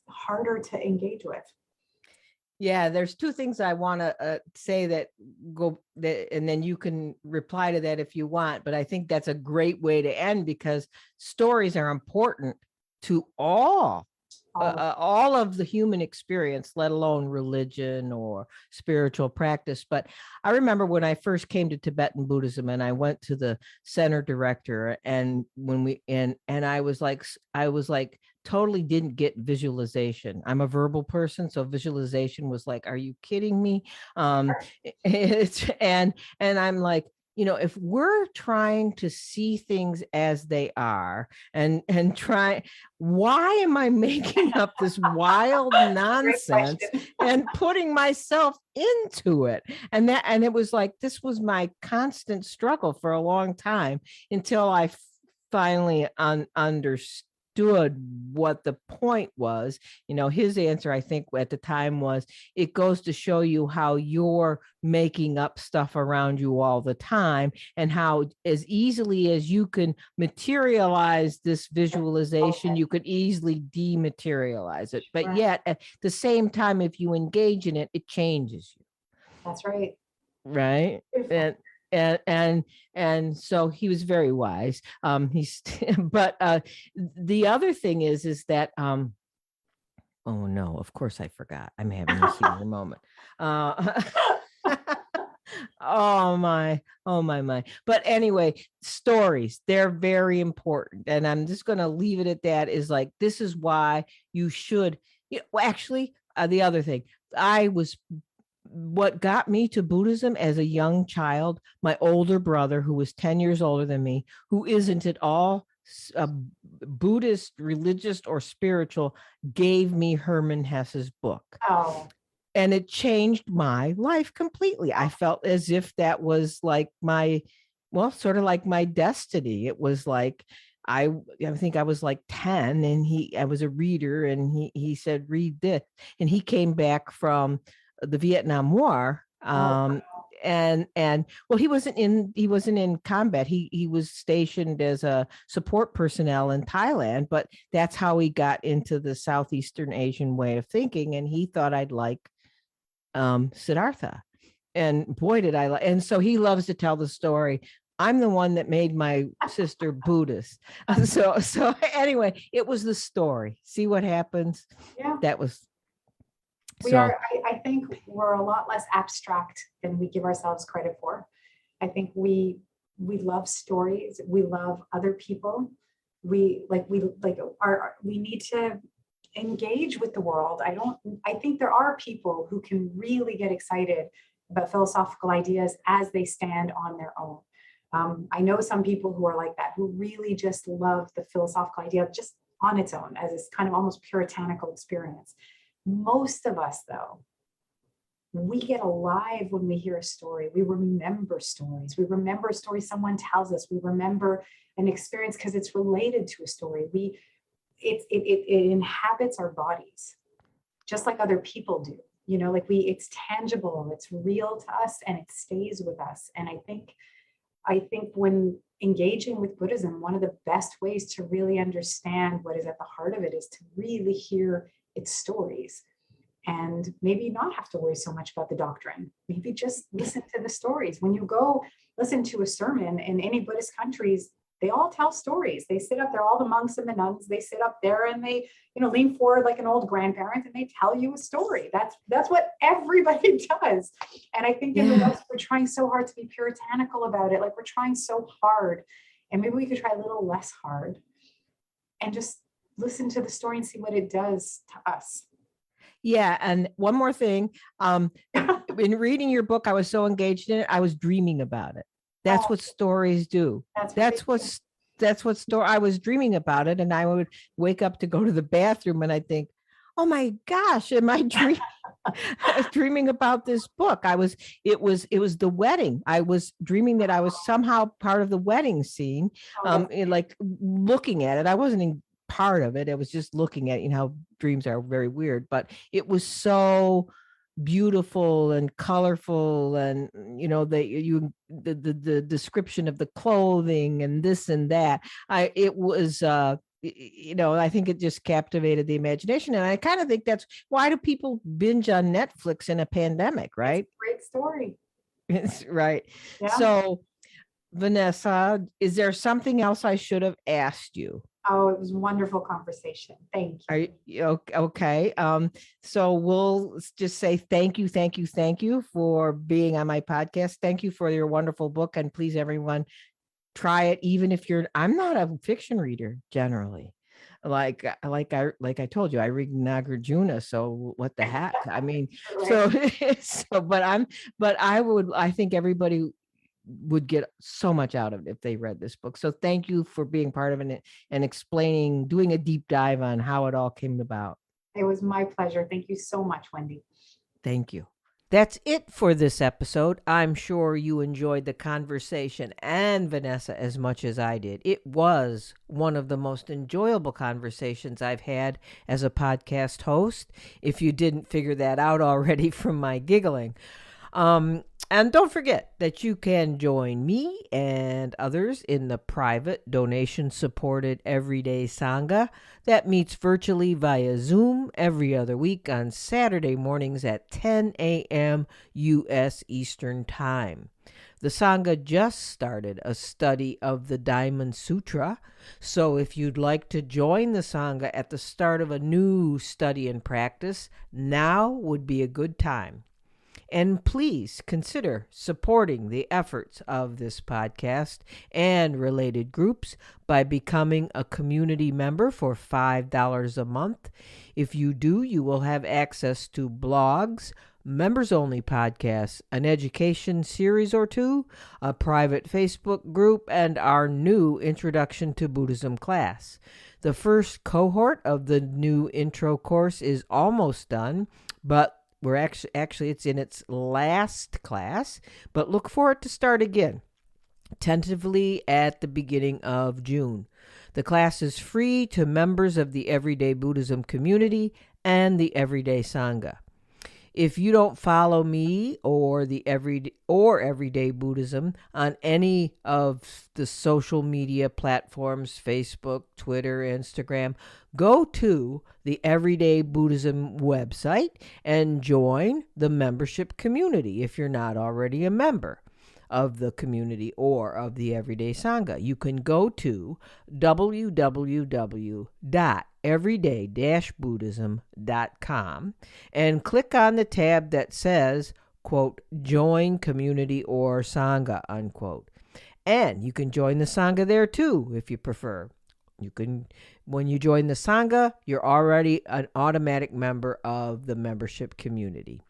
harder to engage with. Yeah, there's two things I want to say that go that, and then you can reply to that if you want. But I think that's a great way to end, because stories are important to all of the human experience, let alone religion or spiritual practice. But I remember when I first came to Tibetan Buddhism, and I went to the center director, and when we and I was like totally didn't get visualization. I'm a verbal person, so visualization was like, are you kidding me? It's and I'm like, if we're trying to see things as they are and try, why am I making up this wild nonsense and putting myself into it? And it was like, this was my constant struggle for a long time, until I finally understood what the point was. His answer, I think, at the time was, it goes to show you how you're making up stuff around you all the time, and how as easily as you can materialize this visualization, you could easily dematerialize it. But yet at the same time, if you engage in it, it changes you. That's right. Right. And so he was very wise. He's but the other thing is that oh no, of course I forgot. I'm having a humor moment. Oh my. But anyway, stories, they're very important. And I'm just going to leave it at that. Is like, this is why you should, actually, the other thing, what got me to Buddhism as a young child, my older brother, who was 10 years older than me, who isn't at all Buddhist, religious, or spiritual, gave me Hermann Hesse's book. Oh. And it changed my life completely. I felt as if that was like sort of like my destiny. It was like, I think I was like 10, and I was a reader, and he said, read this. And he came back from the Vietnam War. And well, he wasn't in combat. He was stationed as a support personnel in Thailand, but that's how he got into the Southeastern Asian way of thinking. And he thought I'd like Siddhartha. And boy, did I and so he loves to tell the story. I'm the one that made my sister Buddhist. So anyway, it was the story. See what happens? Yeah. That was I think we're a lot less abstract than we give ourselves credit for. I think we love stories. We love other people. We need to engage with the world. I think there are people who can really get excited about philosophical ideas as they stand on their own. I know some people who are like that, who really just love the philosophical idea just on its own as this kind of almost puritanical experience. Most of us, though, we get alive when we hear a story. We remember stories. We remember stories someone tells us. We remember an experience because it's related to a story. It inhabits our bodies just like other people do. Like it's tangible, it's real to us, and it stays with us. And I think when engaging with Buddhism, one of the best ways to really understand what is at the heart of it is to really hear its stories, and maybe not have to worry so much about the doctrine. Maybe just listen to the stories. When you go listen to a sermon in any Buddhist countries, they all tell stories. They sit up there, all the monks and the nuns, they sit up there and they, lean forward like an old grandparent and they tell you a story. That's what everybody does. And I think in the West, we're trying so hard to be puritanical about it. Like we're trying so hard. And maybe we could try a little less hard and just listen to the story and see what it does to us. Yeah. And one more thing, in reading your book, I was so engaged in it, I was dreaming about it. That's what stories do. That's what I was dreaming about it. And I would wake up to go to the bathroom and I think, oh my gosh, am I dreaming about this book? It was the wedding. I was dreaming that I was somehow part of the wedding scene. Like looking at it. I wasn't in part of it. I was just looking at, how dreams are very weird, but it was so beautiful and colorful, and the description of the clothing and this and that. I think it just captivated the imagination, and I kind of think that's why do people binge on Netflix in a pandemic, right? Great story. It's right. Yeah. So Vanessa, is there something else I should have asked you? Oh, it was a wonderful conversation. Thank you. Are you okay? So we'll just say thank you for being on my podcast. Thank you for your wonderful book, and please, everyone, try it. Even if I'm not a fiction reader generally. Like I told you, I read Nagarjuna. So what the heck? I mean, right. I think everybody would get so much out of it if they read this book. So thank you for being part of it and explaining, doing a deep dive on how it all came about. It was my pleasure. Thank you so much, Wendy. Thank you. That's it for this episode. I'm sure you enjoyed the conversation and Vanessa as much as I did. It was one of the most enjoyable conversations I've had as a podcast host, if you didn't figure that out already from my giggling. And don't forget that you can join me and others in the private donation-supported Everyday Sangha that meets virtually via Zoom every other week on Saturday mornings at 10 a.m. U.S. Eastern Time. The Sangha just started a study of the Diamond Sutra, so if you'd like to join the Sangha at the start of a new study and practice, now would be a good time. And please consider supporting the efforts of this podcast and related groups by becoming a community member for $5 a month. If you do, you will have access to blogs, members-only podcasts, an education series or two, a private Facebook group, and our new Introduction to Buddhism class. The first cohort of the new intro course is almost done, but we're actually it's in its last class, but look for it to start again, tentatively at the beginning of June. The class is free to members of the Everyday Buddhism community and the Everyday Sangha. If you don't follow me or the Everyday Buddhism on any of the social media platforms, Facebook, Twitter, Instagram, go to the Everyday Buddhism website and join the membership community if you're not already a member of the community or of the Everyday Sangha. You can go to www.everyday-buddhism.com and click on the tab that says, quote, join community or Sangha, unquote. And you can join the Sangha there too, if you prefer. When you join the Sangha, you're already an automatic member of the membership community.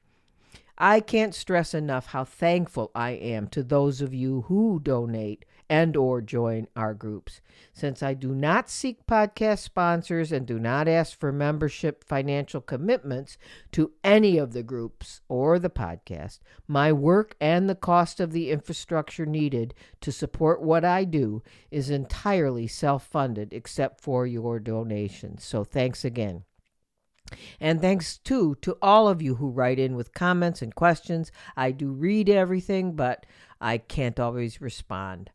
I can't stress enough how thankful I am to those of you who donate and or join our groups. Since I do not seek podcast sponsors and do not ask for membership financial commitments to any of the groups or the podcast, my work and the cost of the infrastructure needed to support what I do is entirely self-funded except for your donations. So thanks again. And thanks, too, to all of you who write in with comments and questions. I do read everything, but I can't always respond.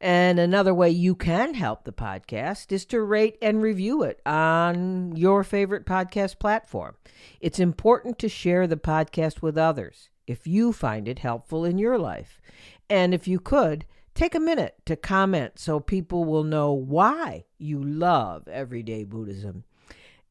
And another way you can help the podcast is to rate and review it on your favorite podcast platform. It's important to share the podcast with others if you find it helpful in your life. And if you could, take a minute to comment so people will know why you love Everyday Buddhism.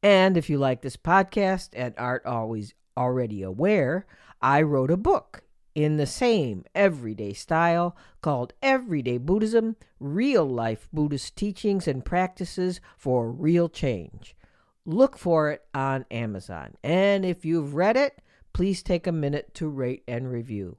And if you like this podcast and aren't always already aware, I wrote a book in the same everyday style called Everyday Buddhism, Real Life Buddhist Teachings and Practices for Real Change. Look for it on Amazon. And if you've read it, please take a minute to rate and review.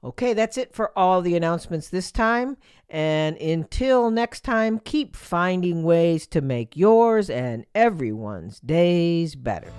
Okay, that's it for all the announcements this time. And until next time, keep finding ways to make yours and everyone's days better.